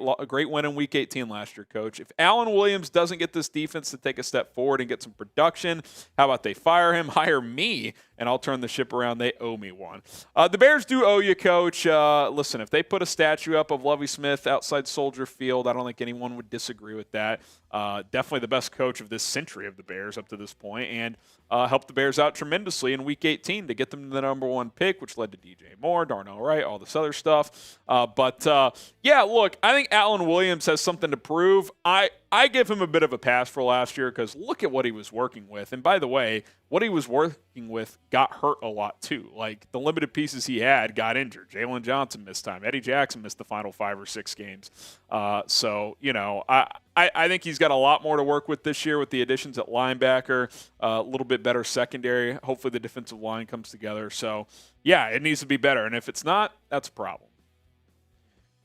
win in Week 18 last year, Coach. If Alan Williams doesn't get this defense to take a step forward and get some production, how about they fire him, hire me, and I'll turn the ship around. They owe me one. The Bears do owe you, Coach. Listen, if they put a statue up of Lovie Smith outside Soldier Field, I don't think anyone would disagree with that. Definitely the best coach of this century of the Bears up to this point, and helped the Bears out tremendously in Week 18 to get them to the number 1 pick, which led to DJ Moore, Darnell Wright, all this other stuff. Yeah, look, I think Alan Williams has something to prove. I give him a bit of a pass for last year because look at what he was working with. And by the way, what he was working with got hurt a lot too. Like the limited pieces he had got injured. Jaylon Johnson missed time. Eddie Jackson missed the final 5 or 6 games. So, you know, I think he's got a lot more to work with this year with the additions at linebacker, a little bit better secondary. Hopefully the defensive line comes together. So, yeah, it needs to be better. And if it's not, that's a problem.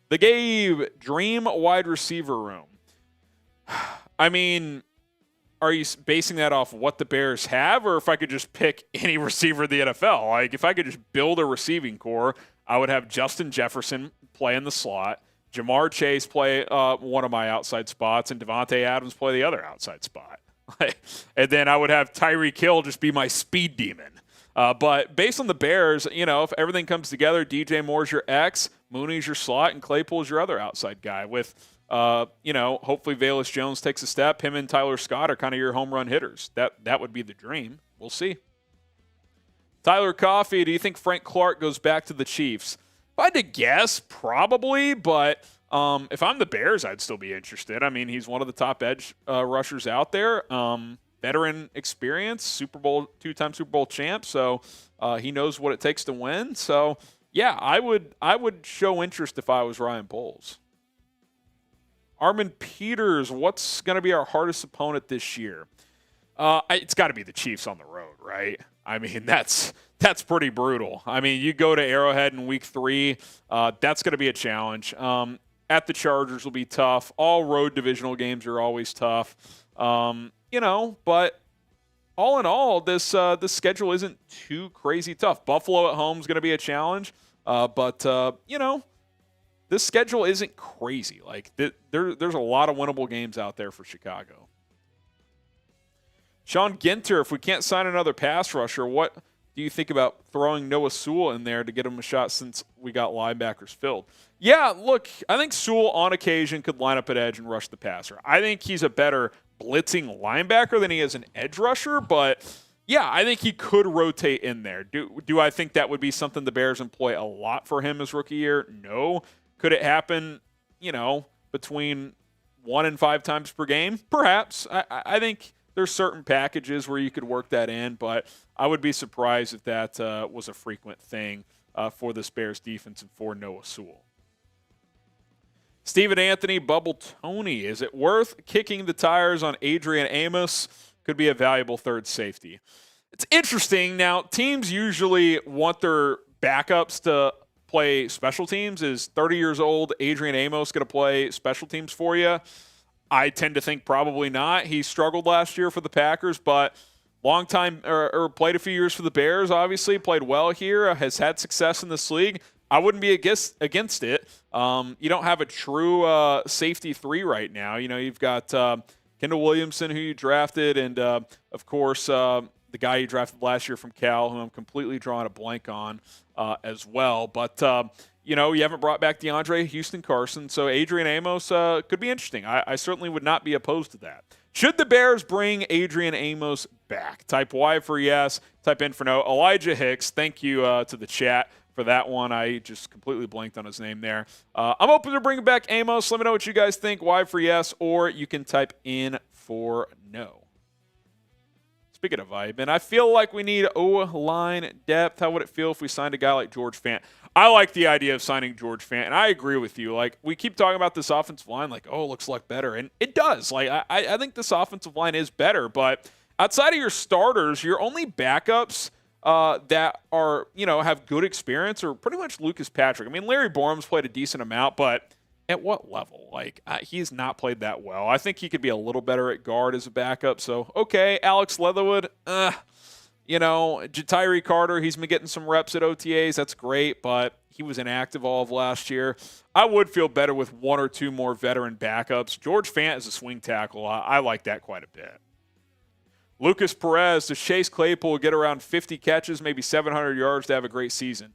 The Gabe Dream wide receiver room. I mean, are you basing that off what the Bears have, or if I could just pick any receiver in the NFL? Like, if I could just build a receiving core, I would have Justin Jefferson play in the slot, Jamar Chase play one of my outside spots, and Devontae Adams play the other outside spot. And then I would have Tyreek Hill just be my speed demon. But based on the Bears, if everything comes together, DJ Moore's your X, Mooney's your slot, and Claypool's your other outside guy. With, hopefully Halas Jones takes a step. Him and Tyler Scott are kind of your home run hitters. That would be the dream. We'll see. Tyler Coffey, do you think Frank Clark goes back to the Chiefs? If I had to guess, probably, but if I'm the Bears, I'd still be interested. I mean, he's one of the top edge rushers out there. Veteran experience, two-time Super Bowl champ, so he knows what it takes to win. So, yeah, I would show interest if I was Ryan Poles. Armin Peters, what's going to be our hardest opponent this year? It's got to be the Chiefs on the road, right? I mean, that's pretty brutal. I mean, you go to Arrowhead in Week 3, that's going to be a challenge. At the Chargers will be tough. All road divisional games are always tough. But all in all, this schedule isn't too crazy tough. Buffalo at home is going to be a challenge, but this schedule isn't crazy. Like there's a lot of winnable games out there for Chicago. Sean Ginter, if we can't sign another pass rusher, what do you think about throwing Noah Sewell in there to get him a shot since we got linebackers filled? Yeah, look, I think Sewell on occasion could line up at edge and rush the passer. I think he's a better blitzing linebacker than he is an edge rusher, but yeah, I think he could rotate in there. Do I think that would be something the Bears employ a lot for him his rookie year? No. Could it happen, between 1 and 5 times per game? Perhaps. I think there's certain packages where you could work that in, but I would be surprised if that was a frequent thing for this Bears defense and for Noah Sewell. Stephen Anthony, Bubble Tony, is it worth kicking the tires on Adrian Amos? Could be a valuable third safety. It's interesting. Now, teams usually want their backups to play special teams. Is 30 years old Adrian Amos going to play special teams for you? I tend to think probably not. He struggled last year for the Packers, but long time or played a few years for the Bears, obviously. Played well here, has had success in this league. I wouldn't be against it. You don't have a true safety 3 right now. You've got Kendall Williamson, who you drafted, and, of course, the guy you drafted last year from Cal, who I'm completely drawing a blank on as well. But, you haven't brought back DeAndre Houston Carson, so Adrian Amos could be interesting. I certainly would not be opposed to that. Should the Bears bring Adrian Amos back? Type Y for yes, type in for no. Elijah Hicks, thank you to the chat for that one. I just completely blanked on his name there. I'm open to bringing back Amos. Let me know what you guys think. Y for yes, or you can type in for no. Speaking of vibe, and I feel like we need O-line depth. How would it feel if we signed a guy like George Fant? I like the idea of signing George Fant, and I agree with you. Like, we keep talking about this offensive line, like, oh, it looks like better. And it does. Like, I think this offensive line is better. But outside of your starters, your only backups that are, have good experience are pretty much Lucas Patrick. I mean, Larry Borum's played a decent amount, but at what level? Like, he's not played that well. I think he could be a little better at guard as a backup. So, okay, Alex Leatherwood, Jatiri Carter, he's been getting some reps at OTAs. That's great, but he was inactive all of last year. I would feel better with 1 or 2 more veteran backups. George Fant is a swing tackle. I like that quite a bit. Lucas Perez, does Chase Claypool get around 50 catches, maybe 700 yards to have a great season?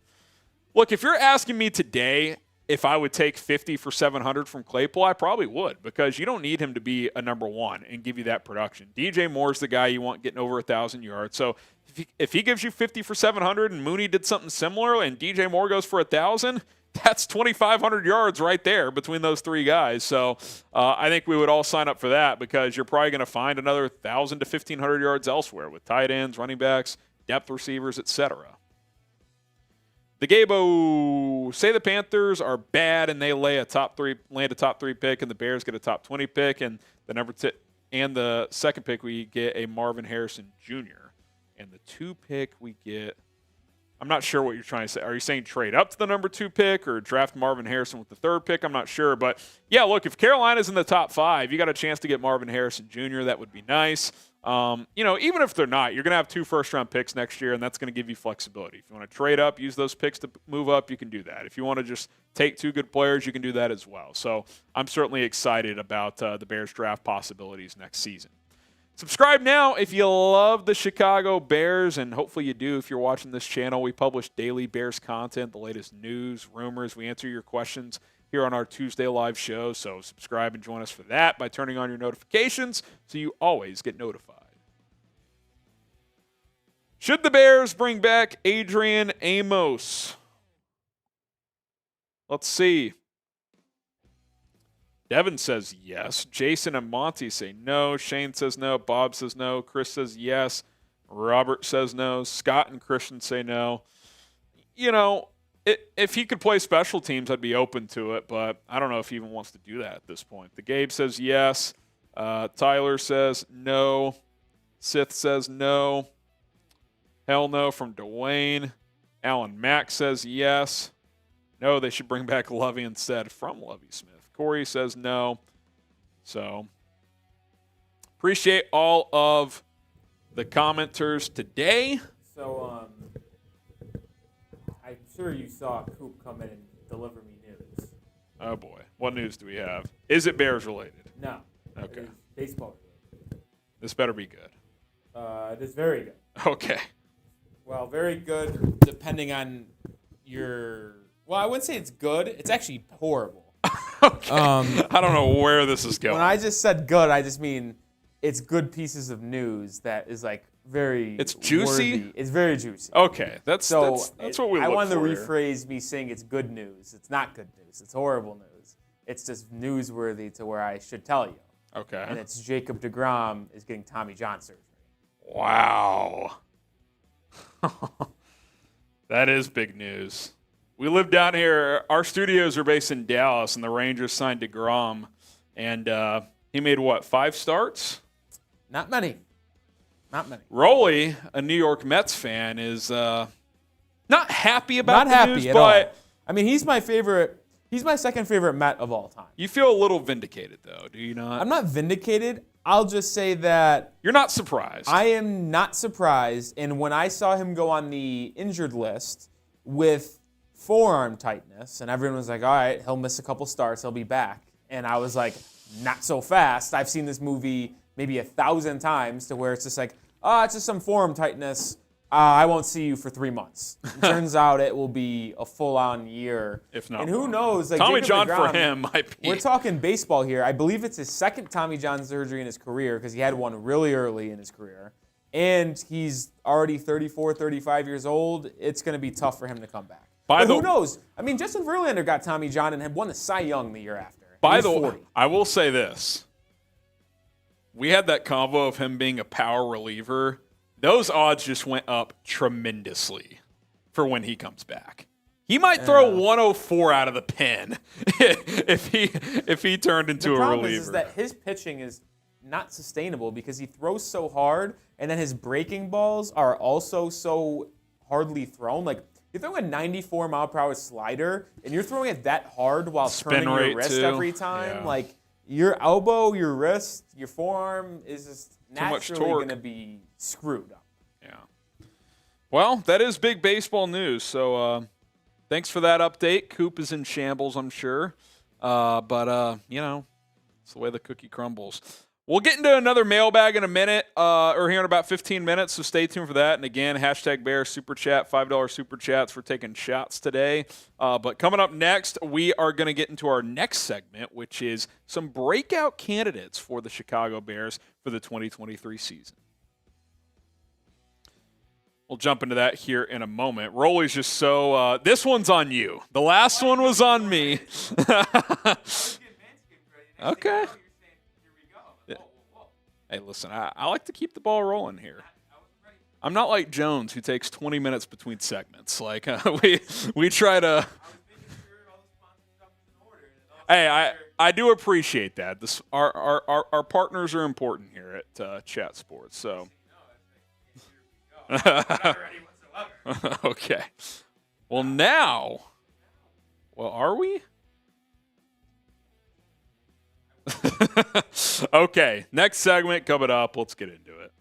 Look, if you're asking me today if I would take 50 for 700 from Claypool, I probably would, because you don't need him to be a number 1 and give you that production. DJ Moore's the guy you want getting over 1,000 yards. So if he gives you 50 for 700 and Mooney did something similar and DJ Moore goes for 1,000, that's 2,500 yards right there between those 3 guys. So I think we would all sign up for that, because you're probably going to find another 1,000 to 1,500 yards elsewhere with tight ends, running backs, depth receivers, etc. The Gabo, say the Panthers are bad and they land a top 3 pick, and the Bears get a top 20 pick, and the second pick we get a Marvin Harrison Jr. and the 2 pick we get. I'm not sure what you're trying to say. Are you saying trade up to the number 2 pick or draft Marvin Harrison with the 3rd pick? I'm not sure. But, yeah, look, if Carolina's in the top 5, you got a chance to get Marvin Harrison Jr. That would be nice. Even if they're not, you're going to have 2 first-round picks next year, and that's going to give you flexibility. If you want to trade up, use those picks to move up, you can do that. If you want to just take 2 good players, you can do that as well. So I'm certainly excited about the Bears draft possibilities next season. Subscribe now if you love the Chicago Bears, and hopefully you do if you're watching this channel. We publish daily Bears content, the latest news, rumors. We answer your questions here on our Tuesday live show, so subscribe and join us for that by turning on your notifications so you always get notified. Should the Bears bring back Adrian Amos? Let's see. Devin says yes. Jason and Monty say no. Shane says no. Bob says no. Chris says yes. Robert says no. Scott and Christian say no. You know, if he could play special teams, I'd be open to it, but I don't know if he even wants to do that at this point. The Gabe says yes. Tyler says no. Sith says no. Hell no from Dwayne. Alan Mack says yes. No, they should bring back Lovey instead from Lovey Smith. Corey says no. So, appreciate all of the commenters today. So, I'm sure you saw Coop come in and deliver me news. Oh, boy. What news do we have? Is it Bears related? No. Okay. It is baseball related. This better be good. It is very good. Okay. Well, very good depending on your... Well, I wouldn't say it's good. It's actually horrible. Okay. I don't know where this is going. When I just said good, I just mean it's good pieces of news that is like very It's juicy? worthy. It's very juicy. Okay. That's what we look for I wanted to here. rephrase me saying it's good news. It's not good news. It's horrible news. It's just newsworthy to where I should tell you. Okay. And it's Jacob deGrom is getting Tommy John surgery. Wow. That is big news. We live down here. Our studios are based in Dallas, and the Rangers signed DeGrom. And he made, what, 5 starts? Not many. Not many. Rolly, a New York Mets fan, is not happy about Not the happy news, at but all. I mean, he's my favorite. He's my second favorite Met of all time. you feel a little vindicated, though, do you not? I'm not vindicated. I'll just say that You're not surprised. I am not surprised. And when I saw him go on the injured list with forearm tightness, and everyone was like, all right, he'll miss a couple starts, he'll be back. And I was like, not so fast. I've seen this movie maybe 1,000 times to where it's just like, oh, it's just some forearm tightness. I won't see you for 3 months. It turns out it will be a full-on year. If not and who more. knows? Like Tommy Jacob John deGrom, for him might be. We're talking baseball here. I believe it's his second Tommy John surgery in his career because he had one really early in his career. And he's already 34, 35 years old. It's going to be tough for him to come back. But who knows? I mean, Justin Verlander got Tommy John and had won the Cy Young the year after. By the way, I will say this. We had that combo of him being a power reliever. Those odds just went up tremendously for when he comes back. He might throw 104 out of the pen if he turned into a reliever. The problem is that his pitching is not sustainable because he throws so hard, and then his breaking balls are also so hardly thrown. Like, you're throwing a 94-mile-per-hour slider, and you're throwing it that hard while turning your wrist every time. Yeah. Like, your elbow, your wrist, your forearm is just naturally going to be screwed up. Yeah. Well, that is big baseball news. So thanks for that update. Coop is in shambles, I'm sure. But you know, it's the way the cookie crumbles. We'll get into another mailbag in a minute, or here in about 15 minutes, so stay tuned for that. And again, hashtag Bears Super Chat, $5 Super Chats for taking shots today. But coming up next, we are going to get into our next segment, which is some breakout candidates for the Chicago Bears for the 2023 season. We'll jump into that here in a moment. Rolly's just so this one's on you. The last one was on me. Okay. Hey, listen, I like to keep the ball rolling here. I'm not like Jones, who takes 20 minutes between segments. Like, we try to... Hey, I do appreciate that. Our partners are important here at Chat Sports, so... Okay. Well, now... Well, are we? Okay, next segment coming up. Let's get into it.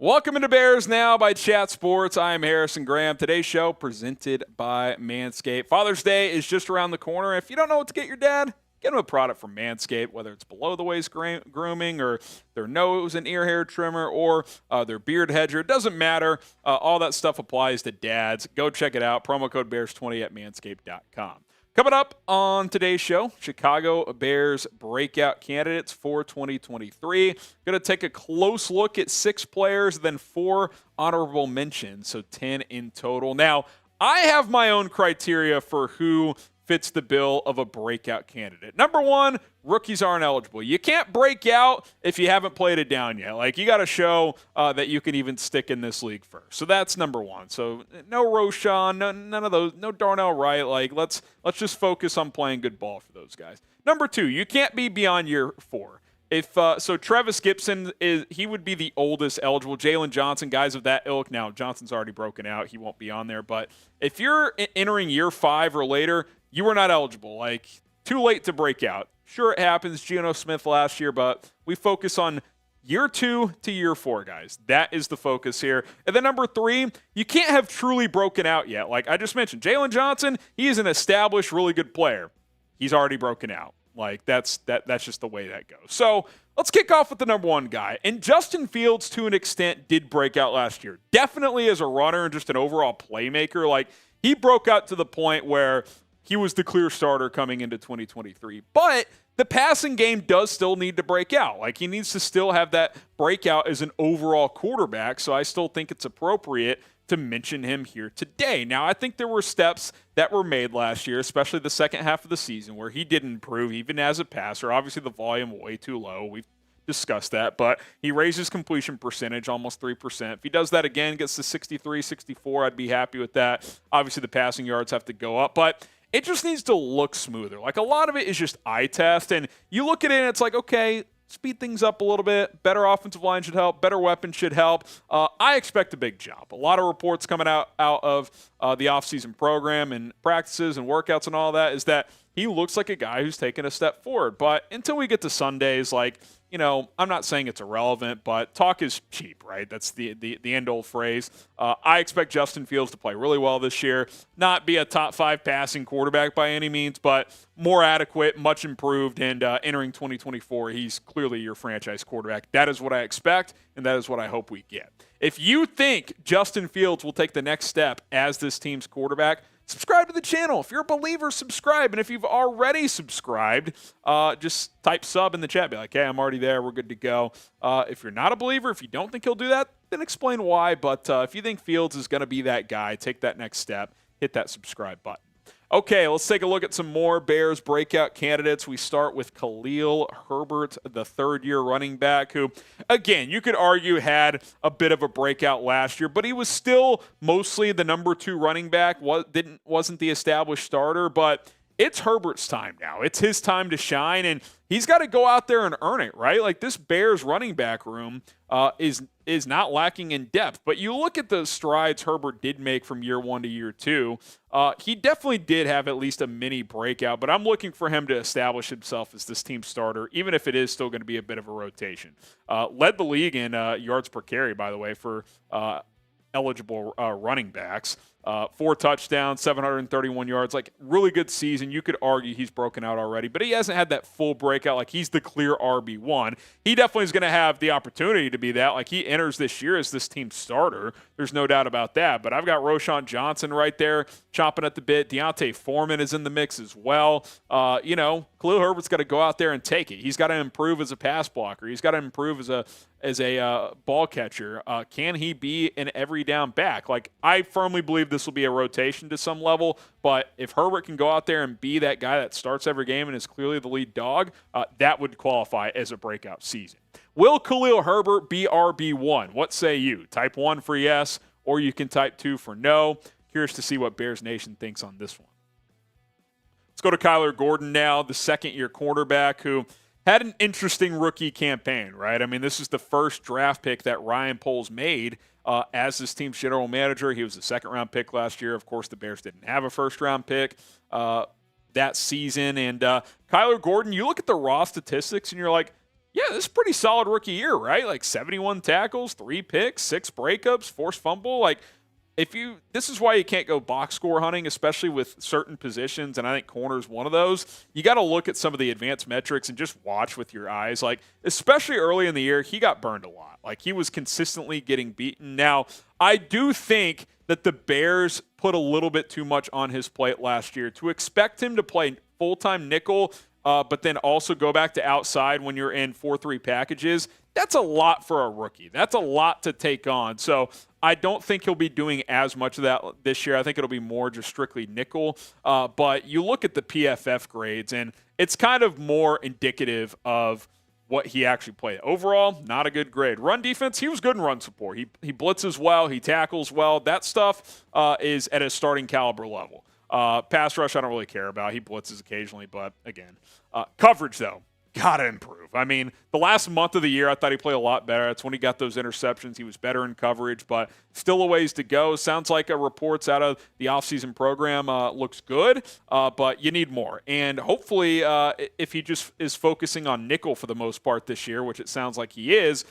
Welcome into Bears Now by Chat Sports. I'm Harrison Graham. Today's show presented by Manscaped. Father's Day is just around the corner. If you don't know what to get your dad, get him a product from Manscaped, whether it's below-the-waist grooming or their nose and ear hair trimmer or their beard hedger. It doesn't matter. All that stuff applies to dads. Go check it out. Promo code Bears20 at manscaped.com. Coming up on today's show, Chicago Bears breakout candidates for 2023. Going to take a close look at 6 players, then 4 honorable mentions, so 10 in total. Now, I have my own criteria for who fits the bill of a breakout candidate. Number 1, rookies aren't eligible. You can't break out if you haven't played it down yet. Like, you got to show that you can even stick in this league first. So that's number 1. So no Roshan, none of those, no Darnell Wright. Like, let's just focus on playing good ball for those guys. Number 2, you can't be beyond year 4. If so, Trevis Gipson he would be the oldest eligible. Jaylon Johnson, guys of that ilk. Now Johnson's already broken out; he won't be on there. But if you're entering year 5 or later, you are not eligible. Like, too late to break out. Sure, it happens. Geno Smith last year, but we focus on year 2 to year 4, guys. That is the focus here. And then number 3, you can't have truly broken out yet. Like I just mentioned, Jaylon Johnson, he is an established, really good player. He's already broken out. Like, that's just the way that goes. So let's kick off with the number 1 guy. And Justin Fields, to an extent, did break out last year. Definitely as a runner and just an overall playmaker. Like, he broke out to the point where he was the clear starter coming into 2023. But the passing game does still need to break out. Like, he needs to still have that breakout as an overall quarterback. So I still think it's appropriate to mention him here today. Now, I think there were steps that were made last year, especially the second half of the season, where he didn't improve even as a passer. Obviously, the volume way too low. We've discussed that, but he raised his completion percentage almost 3%. If he does that again, gets to 63, 64, I'd be happy with that. Obviously, the passing yards have to go up, but it just needs to look smoother. Like, a lot of it is just eye test, and you look at it and it's like, okay, speed things up a little bit. Better offensive line should help. Better weapons should help. I expect a big jump. A lot of reports coming out of the offseason program and practices and workouts and all that is that he looks like a guy who's taken a step forward. But until we get to Sundays, like, you know, I'm not saying it's irrelevant, but talk is cheap, right? That's the end-old phrase. I expect Justin Fields to play really well this year, not be a top 5 passing quarterback by any means, but more adequate, much improved, and entering 2024, he's clearly your franchise quarterback. That is what I expect, and that is what I hope we get. If you think Justin Fields will take the next step as this team's quarterback, subscribe to the channel. If you're a believer, subscribe. And if you've already subscribed, just type sub in the chat. Be like, hey, I'm already there. We're good to go. If you're not a believer, if you don't think he'll do that, then explain why. But if you think Fields is going to be that guy, take that next step, hit that subscribe button. Okay, let's take a look at some more Bears breakout candidates. We start with Khalil Herbert, the third-year running back, who, again, you could argue had a bit of a breakout last year, but he was still mostly the number 2 running back, wasn't the established starter, but it's Herbert's time now. It's his time to shine, and he's got to go out there and earn it, right? Like, this Bears running back room is not lacking in depth. But you look at the strides Herbert did make from year 1 to year 2, he definitely did have at least a mini breakout, but I'm looking for him to establish himself as this team starter, even if it is still going to be a bit of a rotation. Led the league in yards per carry, by the way, for eligible running backs. 4 touchdowns, 731 yards, like, really good season. You could argue he's broken out already, but he hasn't had that full breakout. Like, he's the clear RB1. He definitely is going to have the opportunity to be that. Like, he enters this year as this team's starter. There's no doubt about that. But I've got Roshan Johnson right there chomping at the bit. Deontay Foreman is in the mix as well. You know, Khalil Herbert's got to go out there and take it. He's got to improve as a pass blocker. He's got to improve as a ball catcher. Can he be an every down back? Like, I firmly believe this will be a rotation to some level, but if Herbert can go out there and be that guy that starts every game and is clearly the lead dog, that would qualify as a breakout season. Will Khalil Herbert be RB1? What say you? Type 1 for yes, or you can type 2 for no. Curious to see what Bears Nation thinks on this one. Let's go to Kyler Gordon now, the second-year quarterback who had an interesting rookie campaign, right? I mean, this is the first draft pick that Ryan Poles made as this team's general manager. He was a second-round pick last year. Of course, the Bears didn't have a first-round pick that season. And Kyler Gordon, you look at the raw statistics and you're like, Yeah, this is a pretty solid rookie year, right? Like 71 tackles, 3 picks, 6 breakups, forced fumble. Like, this is why you can't go box score hunting, especially with certain positions, and I think corner is one of those. You got to look at some of the advanced metrics and just watch with your eyes. Like, especially early in the year, he got burned a lot. Like, he was consistently getting beaten. Now, I do think that the Bears put a little bit too much on his plate last year. To expect him to play full-time nickel, but then also go back to outside when you're in 4-3 packages, that's a lot for a rookie. That's a lot to take on. So I don't think he'll be doing as much of that this year. I think it'll be more just strictly nickel. But you look at the PFF grades, and it's kind of more indicative of what he actually played. Overall, not a good grade. Run defense, he was good in run support. He blitzes well. He tackles well. That stuff is at a starting caliber level. Pass rush, I don't really care about. He blitzes occasionally, but again. Coverage, though, got to improve. I mean, the last month of the year, I thought he played a lot better. That's when he got those interceptions. He was better in coverage, but still a ways to go. Sounds like reports out of the offseason program looks good, but you need more. And hopefully, if he just is focusing on nickel for the most part this year, which it sounds like he is,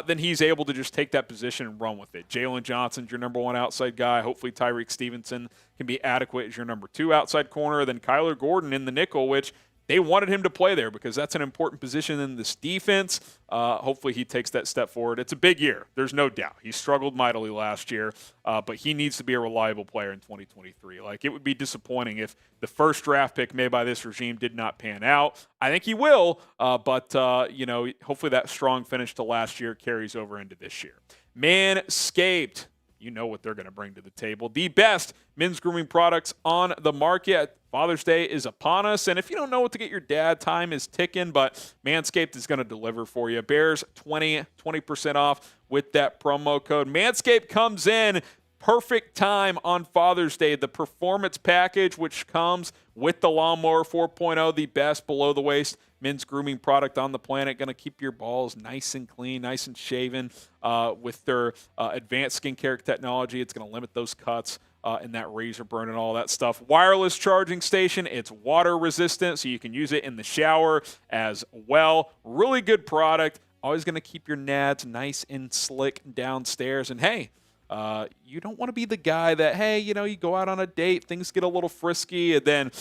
then he's able to just take that position and run with it. Jaylon Johnson's your number 1 outside guy. Hopefully, Tyreek Stevenson can be adequate as your number 2 outside corner. Then Kyler Gordon in the nickel, which they wanted him to play there because that's an important position in this defense. Hopefully he takes that step forward. It's a big year. There's no doubt. He struggled mightily last year, but he needs to be a reliable player in 2023. Like, it would be disappointing if the first draft pick made by this regime did not pan out. I think he will, but hopefully that strong finish to last year carries over into this year. Manscaped. You know what they're going to bring to the table. The best men's grooming products on the market. Father's Day is upon us, and if you don't know what to get your dad, time is ticking, but Manscaped is going to deliver for you. Bears 20% off with that promo code. Manscaped comes in perfect time on Father's Day. The Performance Package, which comes with the Lawnmower 4.0, the best below-the-waist men's grooming product on the planet, going to keep your balls nice and clean, nice and shaven. With their advanced skincare technology, it's going to limit those cuts and that razor burn and all that stuff. Wireless charging station. It's water resistant, so you can use it in the shower as well. Really good product. Always going to keep your nads nice and slick downstairs. And hey, you don't want to be the guy that, hey, you go out on a date, things get a little frisky, and then,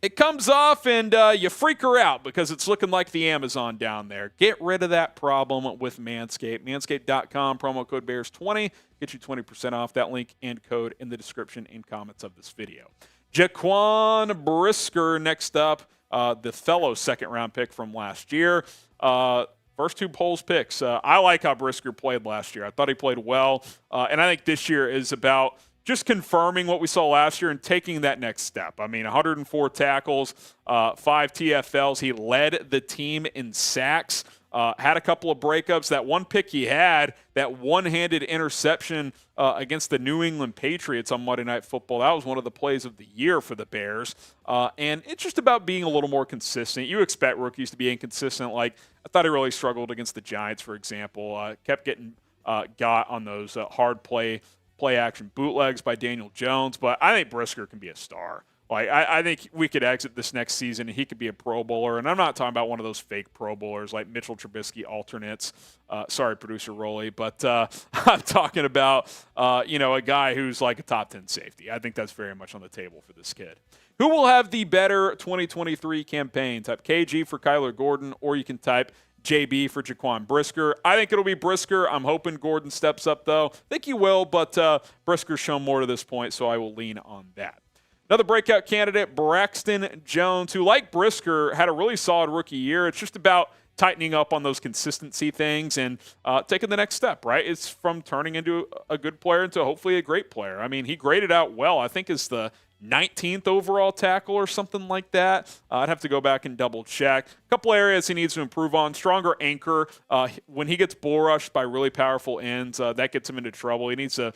it comes off and you freak her out because it's looking like the Amazon down there. Get rid of that problem with Manscaped. Manscaped.com, promo code BEARS20. Get you 20% off. That link and code in the description and comments of this video. Jaquan Brisker next up, the fellow second-round pick from last year. First 2 polls picks. I like how Brisker played last year. I thought he played well. And I think this year is about just confirming what we saw last year and taking that next step. I mean, 104 tackles, 5 TFLs. He led the team in sacks, had a couple of breakups. That one pick he had, that one-handed interception against the New England Patriots on Monday Night Football, that was one of the plays of the year for the Bears. And it's just about being a little more consistent. You expect rookies to be inconsistent. Like, I thought he really struggled against the Giants, for example. Kept getting got on those hard play-action bootlegs by Daniel Jones, but I think Brisker can be a star. Like, I think we could exit this next season and he could be a Pro Bowler, and I'm not talking about one of those fake Pro Bowlers like Mitchell Trubisky alternates. Sorry, producer Rolly, but I'm talking about a guy who's like a top 10 safety. I think that's very much on the table for this kid. Who will have the better 2023 campaign? Type KG for Kyler Gordon, or you can type JB for Jaquan Brisker. I think it'll be Brisker. I'm hoping Gordon steps up, though. I think he will, but Brisker's shown more to this point, so I will lean on that. Another breakout candidate, Braxton Jones, who, like Brisker, had a really solid rookie year. It's just about tightening up on those consistency things and taking the next step, right? It's from turning into a good player into hopefully a great player. I mean, he graded out well. I think is the 19th overall tackle or something like that. I'd have to go back and double check. A couple areas he needs to improve on. Stronger anchor. When he gets bull rushed by really powerful ends, that gets him into trouble. He needs to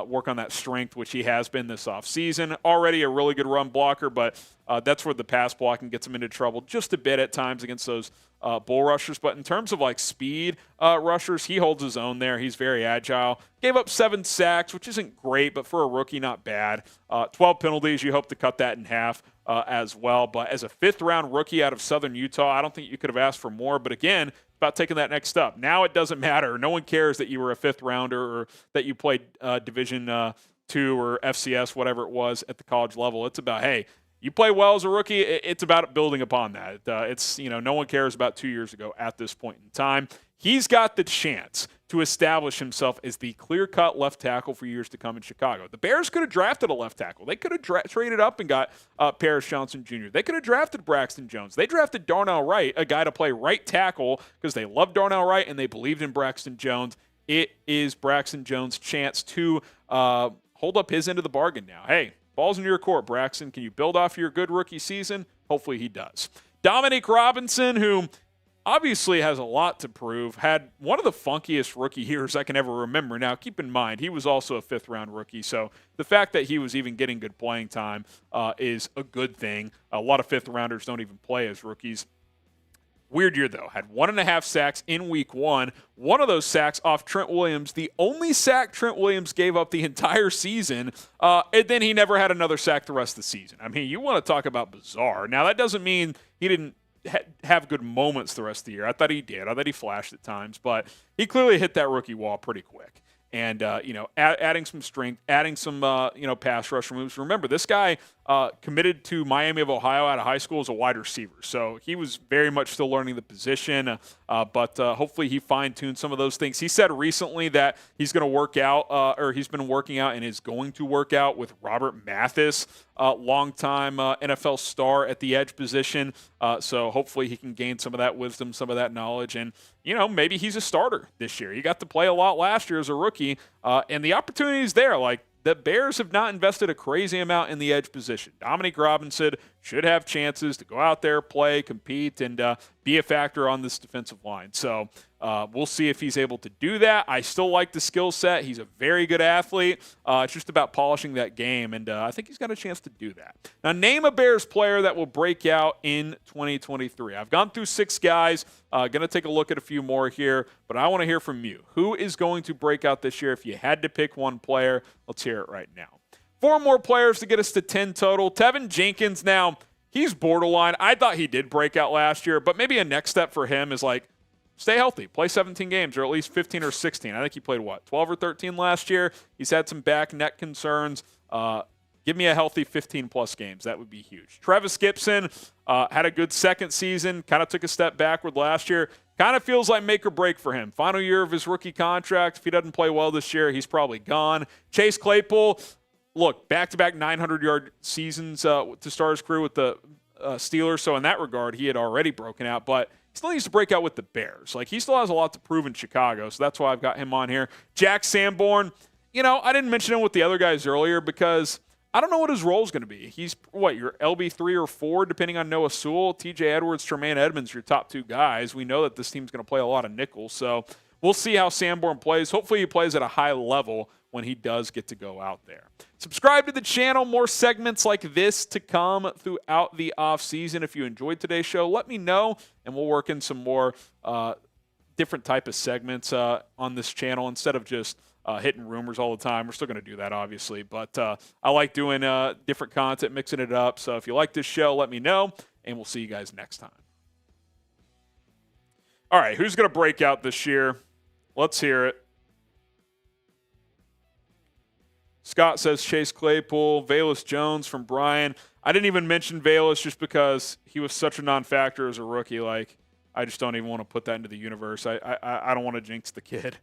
work on that strength, which he has been this offseason. Already a really good run blocker, but that's where the pass blocking gets him into trouble just a bit at times against those bull rushers. But in terms of like speed rushers, he holds his own there. He's very agile. Gave up 7 sacks, which isn't great, but for a rookie, not bad. 12 penalties. You hope to cut that in half as well. But as a fifth-round rookie out of Southern Utah, I don't think you could have asked for more. But again, about taking that next step. Now it doesn't matter. No one cares that you were a fifth-rounder or that you played Division II or FCS, whatever it was, at the college level. It's about, hey, you play well as a rookie. It's about building upon that. No one cares about 2 years ago at this point in time. He's got the chance to establish himself as the clear-cut left tackle for years to come in Chicago. The Bears could have drafted a left tackle. They could have traded up and got Paris Johnson Jr. They could have drafted Braxton Jones. They drafted Darnell Wright, a guy to play right tackle because they loved Darnell Wright and they believed in Braxton Jones. It is Braxton Jones' chance to hold up his end of the bargain now. Hey, ball's in your court, Braxton. Can you build off your good rookie season? Hopefully he does. Dominique Robinson, who obviously has a lot to prove, had one of the funkiest rookie years I can ever remember. Now, keep in mind, he was also a fifth-round rookie, so the fact that he was even getting good playing time is a good thing. A lot of fifth-rounders don't even play as rookies. Weird year, though. Had 1.5 sacks in week 1. One of those sacks off Trent Williams, the only sack Trent Williams gave up the entire season, and then he never had another sack the rest of the season. I mean, you want to talk about bizarre. Now, that doesn't mean he didn't have good moments the rest of the year. I thought he did. I thought he flashed at times, but he clearly hit that rookie wall pretty quick. And, adding some strength, adding some, pass rush moves. Remember, this guy committed to Miami of Ohio out of high school as a wide receiver. So he was very much still learning the position, but hopefully he fine-tuned some of those things. He said recently that he's going to work out, or he's been working out and is going to work out with Robert Mathis, longtime NFL star at the edge position. So hopefully he can gain some of that wisdom, some of that knowledge, and maybe he's a starter this year. He got to play a lot last year as a rookie, and the opportunity is there. Like, the Bears have not invested a crazy amount in the edge position. Dominique Robinson should have chances to go out there, play, compete, and be a factor on this defensive line. So we'll see if he's able to do that. I still like the skill set. He's a very good athlete. It's just about polishing that game, and I think he's got a chance to do that. Now, name a Bears player that will break out in 2023. I've gone through 6 guys. Going to take a look at a few more here, but I want to hear from you. Who is going to break out this year? If you had to pick one player, let's hear it right now. 4 more players to get us to 10 total. Teven Jenkins, now, he's borderline. I thought he did break out last year, but maybe a next step for him is like, stay healthy, play 17 games, or at least 15 or 16. I think he played, 12 or 13 last year? He's had some back neck concerns. Give me a healthy 15-plus games. That would be huge. Trevis Gipson had a good second season, kind of took a step backward last year. Kind of feels like make or break for him. Final year of his rookie contract. If he doesn't play well this year, he's probably gone. Chase Claypool, look, back-to-back 900-yard seasons to start his career with the Steelers. So in that regard, he had already broken out, but he still needs to break out with the Bears. Like, he still has a lot to prove in Chicago, so that's why I've got him on here. Jack Sanborn, I didn't mention him with the other guys earlier because I don't know what his role is going to be. He's, your LB3 or 4, depending on Noah Sewell. TJ Edwards, Tremaine Edmonds, your top 2 guys. We know that this team's going to play a lot of nickel, so we'll see how Sanborn plays. Hopefully he plays at a high level when he does get to go out there. Subscribe to the channel. More segments like this to come throughout the offseason. If you enjoyed today's show, let me know, and we'll work in some more different type of segments on this channel instead of just hitting rumors all the time. We're still going to do that, obviously, but I like doing different content, mixing it up. So if you like this show, let me know, and we'll see you guys next time. All right, who's going to break out this year? Let's hear it. Scott says Chase Claypool. Halas Jones from Brian. I didn't even mention Halas just because he was such a non-factor as a rookie. Like, I just don't even want to put that into the universe. I don't want to jinx the kid.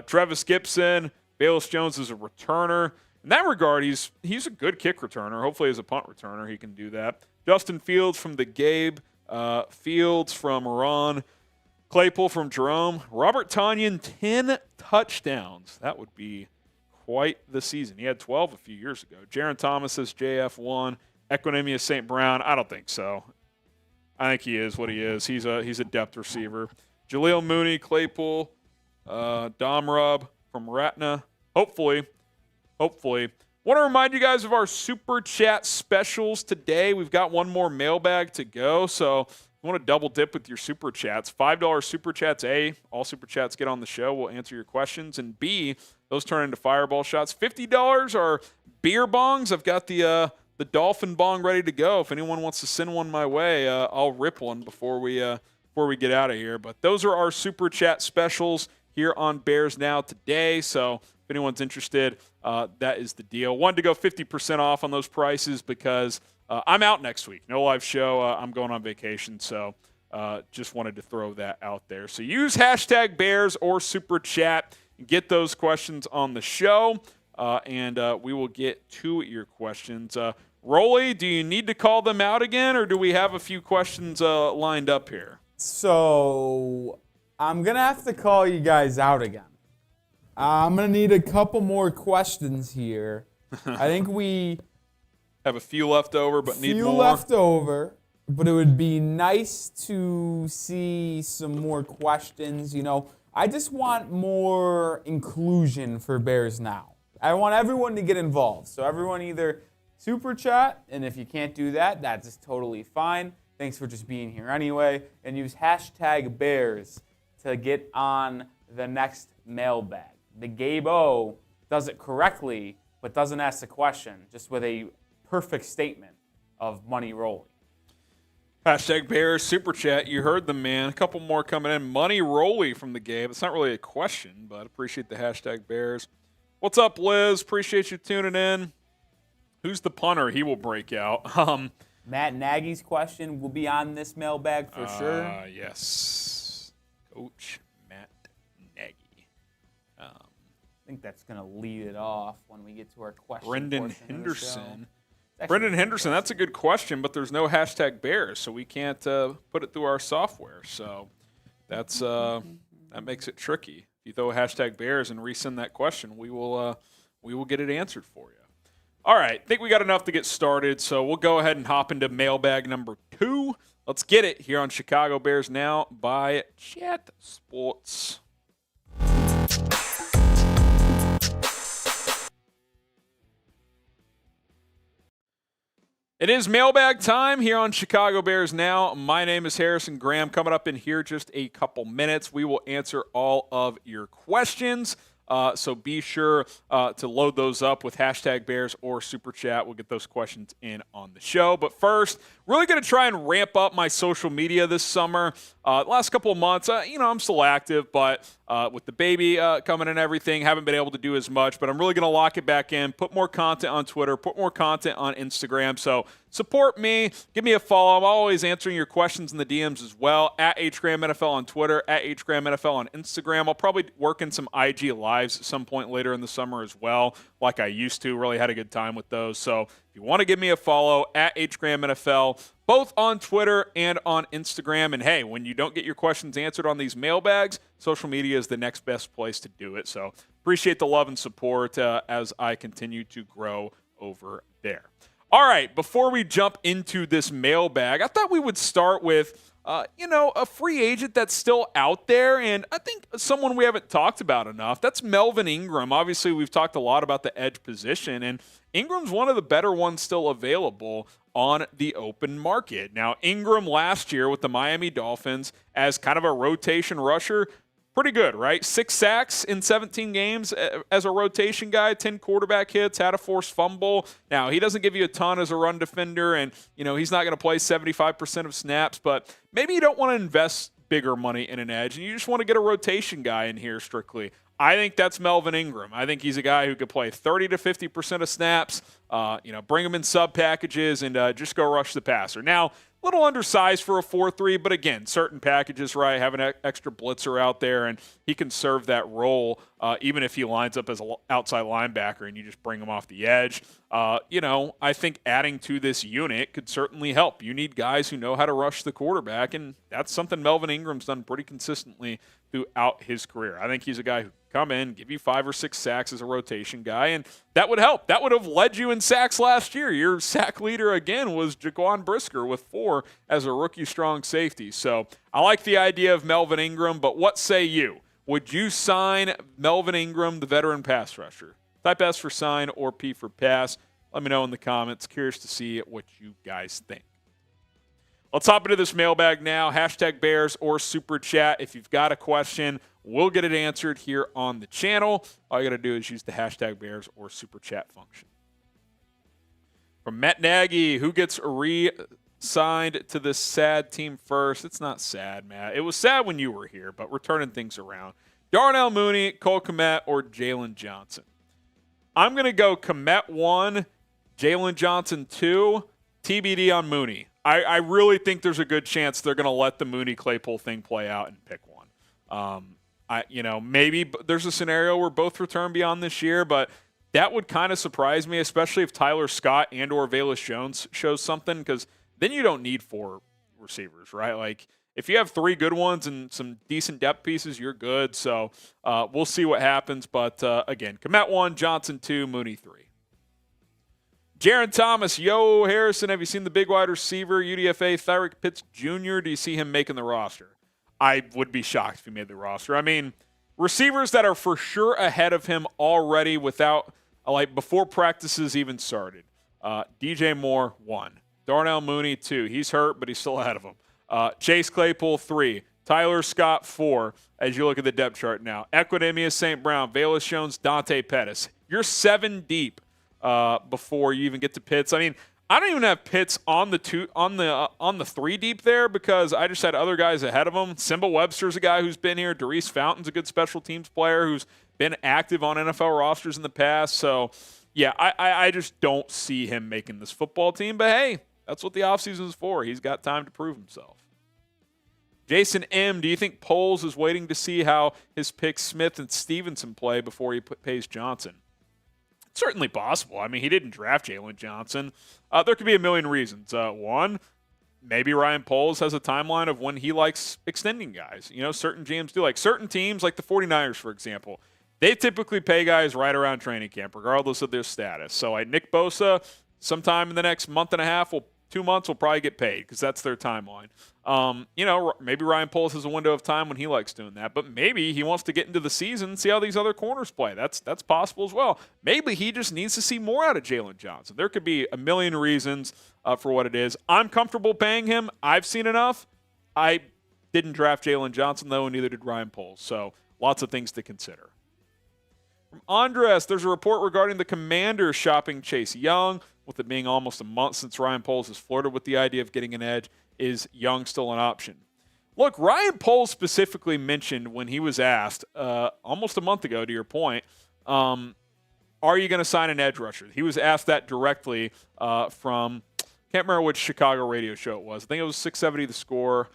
Trevis Gipson. Halas Jones is a returner. In that regard, he's a good kick returner. Hopefully as a punt returner, he can do that. Justin Fields from the Gabe. Fields from Ron. Claypool from Jerome. Robert Tonyan, 10 touchdowns. That would be quite the season. He had 12 a few years ago. Jaron Thomas says JF1. Equinemius St. Brown. I don't think so. I think he is what he is. He's a depth receiver. Jaleel Mooney, Claypool, Domrub from Ratna. Hopefully. Want to remind you guys of our Super Chat specials today. We've got one more mailbag to go, so if you want to double dip with your Super Chats, $5 Super Chats, A, all Super Chats get on the show. We'll answer your questions, and B, those turn into fireball shots. $50 are beer bongs. I've got the the Dolphin Bong ready to go. If anyone wants to send one my way, I'll rip one before we get out of here. But those are our Super Chat specials here on Bears Now today. So if anyone's interested, that is the deal. Wanted to go 50% off on those prices because I'm out next week. No live show. I'm going on vacation, so just wanted to throw that out there. So use hashtag Bears or Super Chat and get those questions on the show, and we will get to your questions. Rolly, do you need to call them out again, or do we have a few questions lined up here? So I'm going to have to call you guys out again. I'm going to need a couple more questions here. I think we have a few left over, but need more. Few left over, but it would be nice to see some more questions. You know, I just want more inclusion for Bears Now. I want everyone to get involved. So everyone either super chat, and if you can't do that, that's just totally fine. Thanks for just being here anyway. And use hashtag Bears to get on the next mailbag. The Gabe O does it correctly, but doesn't ask the question, just with a perfect statement of money rolling. Hashtag Bears Super Chat. You heard them, man. A couple more coming in. Money Rolly from the Gabe. It's not really a question, but appreciate the hashtag Bears. What's up, Liz? Appreciate you tuning in. Who's the punter? He will break out. Matt Nagy's question will be on this mailbag for sure. Yes. Coach Matt Nagy. I think that's going to lead it off when we get to our question. Brendan Henderson. Brendan Henderson, that's a good question, but there's no hashtag Bears, so we can't put it through our software. So that's that makes it tricky. If you throw a hashtag Bears and resend that question, we will get it answered for you. All right, I think we got enough to get started, so we'll go ahead and hop into mailbag number 2. Let's get it here on Chicago Bears Now by Chat Sports. It is mailbag time here on Chicago Bears Now. My name is Harrison Graham. Coming up in here just a couple minutes, we will answer all of your questions. So be sure to load those up with hashtag Bears or Super Chat. We'll get those questions in on the show. But first, really going to try and ramp up my social media this summer. Last couple of months, I'm still active, but with the baby coming and everything, haven't been able to do as much. But I'm really going to lock it back in, put more content on Twitter, put more content on Instagram. So support me. Give me a follow. I'm always answering your questions in the DMs as well. At HGramNFL on Twitter, at HGramNFL on Instagram. I'll probably work in some IG Lives at some point later in the summer as well, like I used to. Really had a good time with those. So if you want to give me a follow, at HGramNFL, both on Twitter and on Instagram. And, hey, when you don't get your questions answered on these mailbags, social media is the next best place to do it. So appreciate the love and support as I continue to grow over there. All right, before we jump into this mailbag, I thought we would start with, a free agent that's still out there, and I think someone we haven't talked about enough. That's Melvin Ingram. Obviously, we've talked a lot about the edge position, and Ingram's one of the better ones still available on the open market. Now, Ingram last year with the Miami Dolphins as kind of a rotation rusher, pretty good, right? 6 sacks in 17 games as a rotation guy, 10 quarterback hits, had a forced fumble. Now, he doesn't give you a ton as a run defender, and, he's not going to play 75% of snaps, but maybe you don't want to invest bigger money in an edge, and you just want to get a rotation guy in here strictly. I think that's Melvin Ingram. I think he's a guy who could play 30 to 50% of snaps, bring him in sub packages and just go rush the passer. Now, a little undersized for a 4-3, but again, certain packages, right, have an extra blitzer out there, and he can serve that role even if he lines up as an outside linebacker and you just bring him off the edge. I think adding to this unit could certainly help. You need guys who know how to rush the quarterback, and that's something Melvin Ingram's done pretty consistently throughout his career. I think he's a guy who come in, give you 5 or 6 sacks as a rotation guy, and that would help. That would have led you in sacks last year. Your sack leader, again, was Jaquan Brisker with 4 as a rookie strong safety. So I like the idea of Melvin Ingram, but what say you? Would you sign Melvin Ingram, the veteran pass rusher? Type S for sign or P for pass. Let me know in the comments. Curious to see what you guys think. Let's hop into this mailbag now. Hashtag Bears or Super Chat. If you've got a question, we'll get it answered here on the channel. All you got to do is use the hashtag Bears or Super Chat function. From Matt Nagy, who gets re-signed to this sad team first? It's not sad, Matt. It was sad when you were here, but we're turning things around. Darnell Mooney, Cole Kmet, or Jaylon Johnson? I'm going to go Kmet 1, Jaylon Johnson 2, TBD on Mooney. I really think there's a good chance they're going to let the Mooney-Claypool thing play out and pick one. Maybe there's a scenario where both return beyond this year, but that would kind of surprise me, especially if Tyler Scott and or Halas Jones shows something, because then you don't need 4 receivers, right? Like, if you have 3 good ones and some decent depth pieces, you're good. So we'll see what happens. But, again, Kmet 1, Johnson 2, Mooney 3. Jaron Thomas, yo, Harrison, have you seen the big wide receiver, UDFA, Tyreek Pitts Jr.? Do you see him making the roster? I would be shocked if he made the roster. I mean, receivers that are for sure ahead of him already without, before practices even started. DJ Moore, 1. Darnell Mooney, 2. He's hurt, but he's still ahead of him. Chase Claypool, 3. Tyler Scott, 4, as you look at the depth chart now. Equinemius St. Brown, Halas Jones, Dante Pettis. You're 7 deep before you even get to Pitts. I mean, I don't even have Pitts on the 3 deep there because I just had other guys ahead of him. Simba Webster's a guy who's been here. Darius Fountain's a good special teams player who's been active on NFL rosters in the past. So, yeah, I just don't see him making this football team. But, hey, that's what the offseason is for. He's got time to prove himself. Jason M., do you think Poles is waiting to see how his picks Smith and Stevenson play before he pays Johnson? Certainly possible. I mean, he didn't draft Jaylon Johnson. There could be a million reasons. One, maybe Ryan Poles has a timeline of when he likes extending guys. You know, certain GMs do. Like certain teams, like the 49ers, for example, they typically pay guys right around training camp, regardless of their status. So, like Nick Bosa, sometime in the next month and a half, 2 months will probably get paid because that's their timeline. Maybe Ryan Poles has a window of time when he likes doing that, but maybe he wants to get into the season and see how these other corners play. That's possible as well. Maybe he just needs to see more out of Jaylon Johnson. There could be a million reasons for what it is. I'm comfortable paying him. I've seen enough. I didn't draft Jaylon Johnson, though, and neither did Ryan Poles. So lots of things to consider. From Andres, there's a report regarding the Commanders shopping Chase Young. With it being almost a month since Ryan Poles has flirted with the idea of getting an edge, is Young still an option? Look, Ryan Poles specifically mentioned when he was asked almost a month ago, to your point, are you going to sign an edge rusher? He was asked that directly from, can't remember which Chicago radio show it was. I think it was 670 The Score.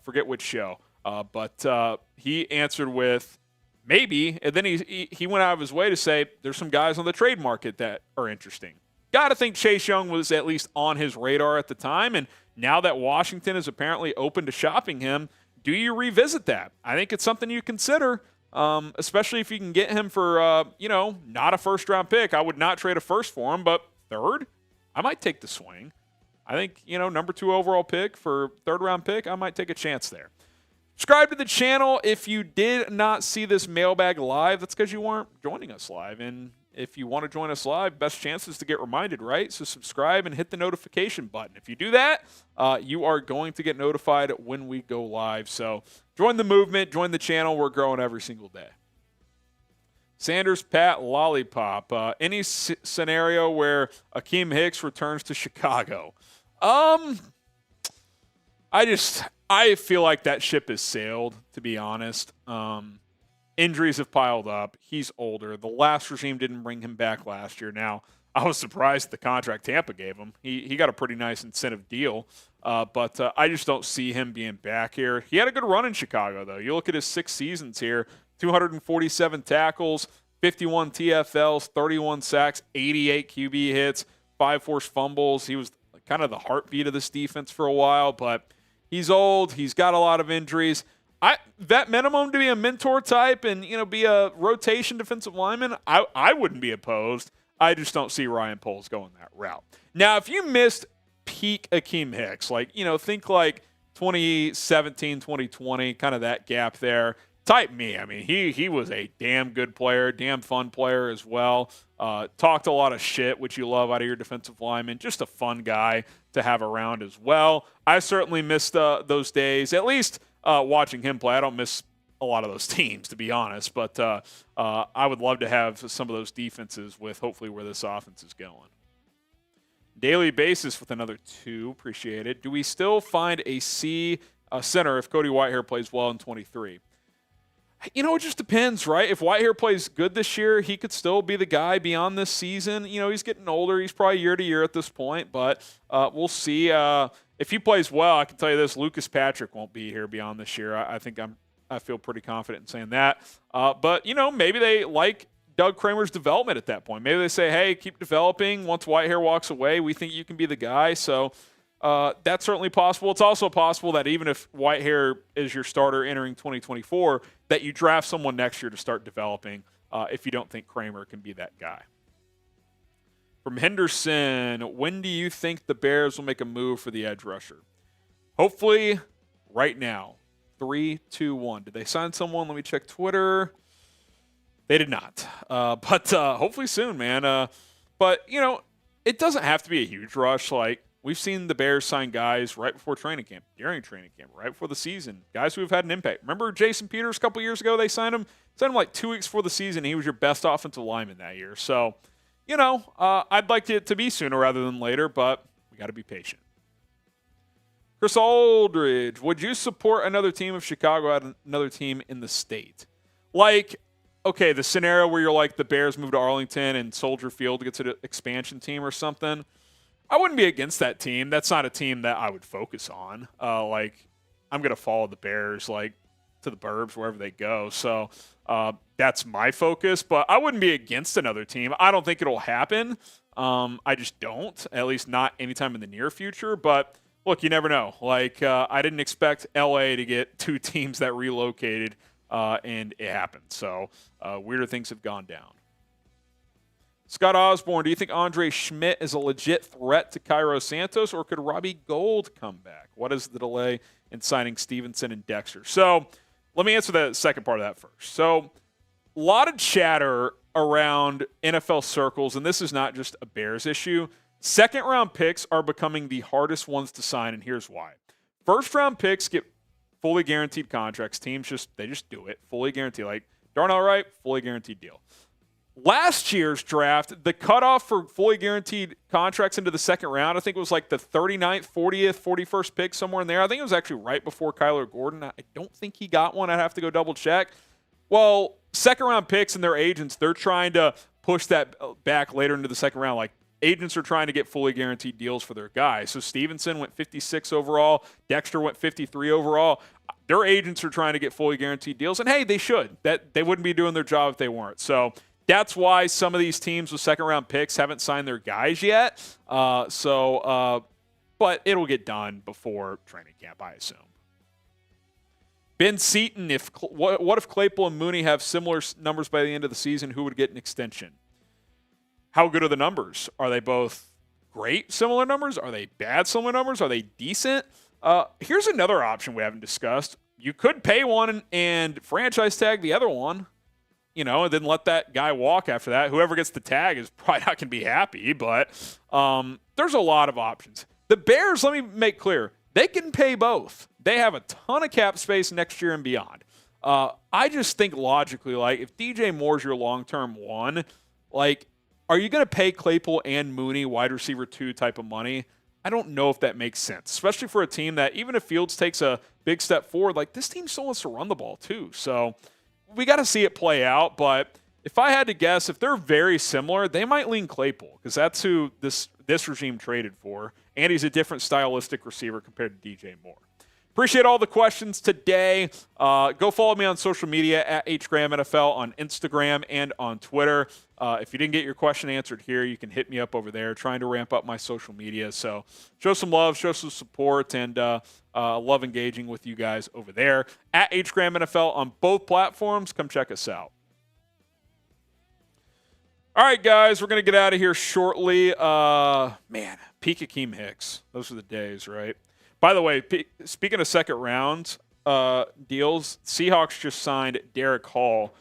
Forget which show. But he answered with maybe, and then he went out of his way to say there's some guys on the trade market that are interesting. Got to think Chase Young was at least on his radar at the time, and now that Washington is apparently open to shopping him, do you revisit that? I think it's something you consider, especially if you can get him for, not a first-round pick. I would not trade a first for him, but third, I might take the swing. I think, number 2 overall pick for third-round pick, I might take a chance there. Subscribe to the channel. If you did not see this mailbag live, that's because you weren't joining us live, and if you want to join us live, best chances to get reminded, right? So subscribe and hit the notification button. If you do that, you are going to get notified when we go live. So join the movement, join the channel. We're growing every single day. Sanders, Pat, Lollipop. Any scenario where Akeem Hicks returns to Chicago? I feel like that ship has sailed, to be honest. Injuries have piled up. He's older. The last regime didn't bring him back last year. Now, I was surprised at the contract Tampa gave him. He got a pretty nice incentive deal, but I just don't see him being back here. He had a good run in Chicago, though. You look at his 6 seasons here, 247 tackles, 51 TFLs, 31 sacks, 88 QB hits, 5 forced fumbles. He was kind of the heartbeat of this defense for a while, but he's old. He's got a lot of injuries. That minimum to be a mentor type and, be a rotation defensive lineman, I wouldn't be opposed. I just don't see Ryan Poles going that route. Now, if you missed peak Akeem Hicks, think like 2017, 2020, kind of that gap there, type me. I mean, he was a damn good player, damn fun player as well. Talked a lot of shit, which you love out of your defensive lineman. Just a fun guy to have around as well. I certainly missed those days, at least watching him play. I don't miss a lot of those teams, to be honest, but I would love to have some of those defenses with hopefully where this offense is going. Daily basis with another 2. Appreciate it. Do we still find a center if Cody Whitehair plays well in 23? It just depends, right? If Whitehair plays good this year, he could still be the guy beyond this season. He's getting older. He's probably year to year at this point, but we'll see. If he plays well, I can tell you this: Lucas Patrick won't be here beyond this year. I feel pretty confident in saying that. But maybe they like Doug Kramer's development at that point. Maybe they say, hey, keep developing. Once Whitehair walks away, we think you can be the guy. So that's certainly possible. It's also possible that even if Whitehair is your starter entering 2024, that you draft someone next year to start developing if you don't think Kramer can be that guy. From Henderson, when do you think the Bears will make a move for the edge rusher? Hopefully right now. 3, 2, 1. Did they sign someone? Let me check Twitter. They did not. But hopefully soon, man. But, it doesn't have to be a huge rush. Like, we've seen the Bears sign guys right before training camp, during training camp, right before the season, guys who have had an impact. Remember Jason Peters a couple years ago? They signed him like 2 weeks before the season. He was your best offensive lineman that year. So, I'd like it to be sooner rather than later, but we got to be patient. Chris Aldridge, would you support another team if Chicago had another team in the state? Like, okay, the scenario where you're like the Bears move to Arlington and Soldier Field gets an expansion team or something, I wouldn't be against that team. That's not a team that I would focus on. I'm going to follow the Bears, to the burbs, wherever they go. So that's my focus. But I wouldn't be against another team. I don't think it'll happen. I just don't, at least not anytime in the near future. But, look, you never know. I didn't expect L.A. to get 2 teams that relocated, and it happened. So weirder things have gone down. Scott Osborne, do you think Andre Schmidt is a legit threat to Cairo Santos, or could Robbie Gould come back? What is the delay in signing Stevenson and Dexter? So let me answer the second part of that first. So a lot of chatter around NFL circles, and this is not just a Bears issue. Second-round picks are becoming the hardest ones to sign, and here's why. First-round picks get fully guaranteed contracts. Teams just do it, fully guaranteed. Like Darnell Wright, fully guaranteed deal. Last year's draft, the cutoff for fully guaranteed contracts into the second round, I think it was like the 39th, 40th, 41st pick, somewhere in there. I think it was actually right before Kyler Gordon. I don't think he got one. I'd have to go double check. Well, second-round picks and their agents, they're trying to push that back later into the second round. Like, agents are trying to get fully guaranteed deals for their guys. So Stevenson went 56 overall. Dexter went 53 overall. Their agents are trying to get fully guaranteed deals. And, hey, they should. They wouldn't be doing their job if they weren't. So that's why some of these teams with second-round picks haven't signed their guys yet. But it'll get done before training camp, I assume. Ben Seaton, what if Claypool and Mooney have similar numbers by the end of the season? Who would get an extension? How good are the numbers? Are they both great similar numbers? Are they bad similar numbers? Are they decent? Here's another option we haven't discussed. You could pay one and franchise tag the other one, and then let that guy walk after that. Whoever gets the tag is probably not going to be happy, but there's a lot of options. The Bears, let me make clear, they can pay both. They have a ton of cap space next year and beyond. I just think logically, if DJ Moore's your long-term one, are you going to pay Claypool and Mooney wide receiver 2 type of money? I don't know if that makes sense, especially for a team that even if Fields takes a big step forward, this team still wants to run the ball too. So we got to see it play out. But if I had to guess, if they're very similar, they might lean Claypool because that's who this regime traded for. And he's a different stylistic receiver compared to DJ Moore. Appreciate all the questions today. Go follow me on social media at HGrahamNFL on Instagram and on Twitter. If you didn't get your question answered here, you can hit me up over there. Trying to ramp up my social media. So show some love, show some support, and love engaging with you guys over there. At HGrahamNFL on both platforms. Come check us out. All right, guys, we're going to get out of here shortly. Peak Akeem Hicks. Those are the days, right? By the way, speaking of second round deals, Seahawks just signed Derek Hall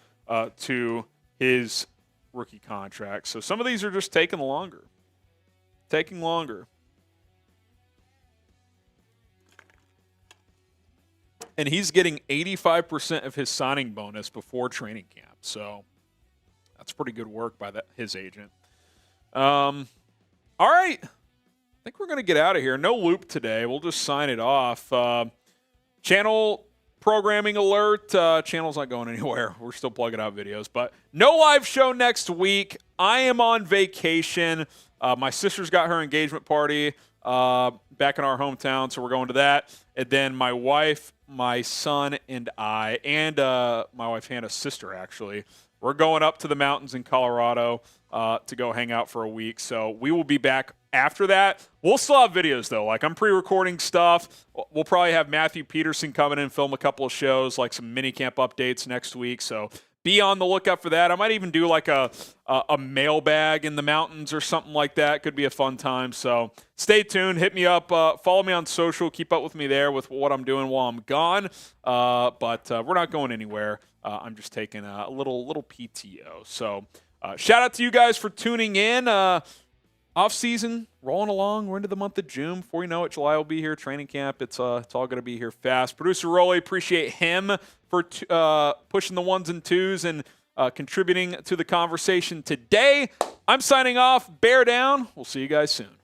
to his rookie contract. So some of these are just taking longer. And he's getting 85% of his signing bonus before training camp. So that's pretty good work by his agent. All right. think we're going to get out of here. No loop today. We'll just sign it off. Channel programming alert. Channel's not going anywhere. We're still plugging out videos. But no live show next week. I am on vacation. My sister's got her engagement party back in our hometown, so we're going to that. And then my wife, my son, and I, and my wife Hannah's sister, actually, we're going up to the mountains in Colorado to go hang out for a week. So we will be back after that. We'll still have videos, though. Like, I'm pre-recording stuff. We'll probably have Matthew Peterson coming in, film a couple of shows, like some minicamp updates next week. So be on the lookout for that. I might even do like a mailbag in the mountains or something like that. Could be a fun time. So stay tuned. Hit me up. Follow me on social. Keep up with me there with what I'm doing while I'm gone. But we're not going anywhere. I'm just taking a little PTO. So shout out to you guys for tuning in. Off season, rolling along. We're into the month of June. Before you know it, July will be here. Training camp. It's all going to be here fast. Producer Rolly, appreciate him for pushing the ones and twos and contributing to the conversation today. I'm signing off. Bear down. We'll see you guys soon.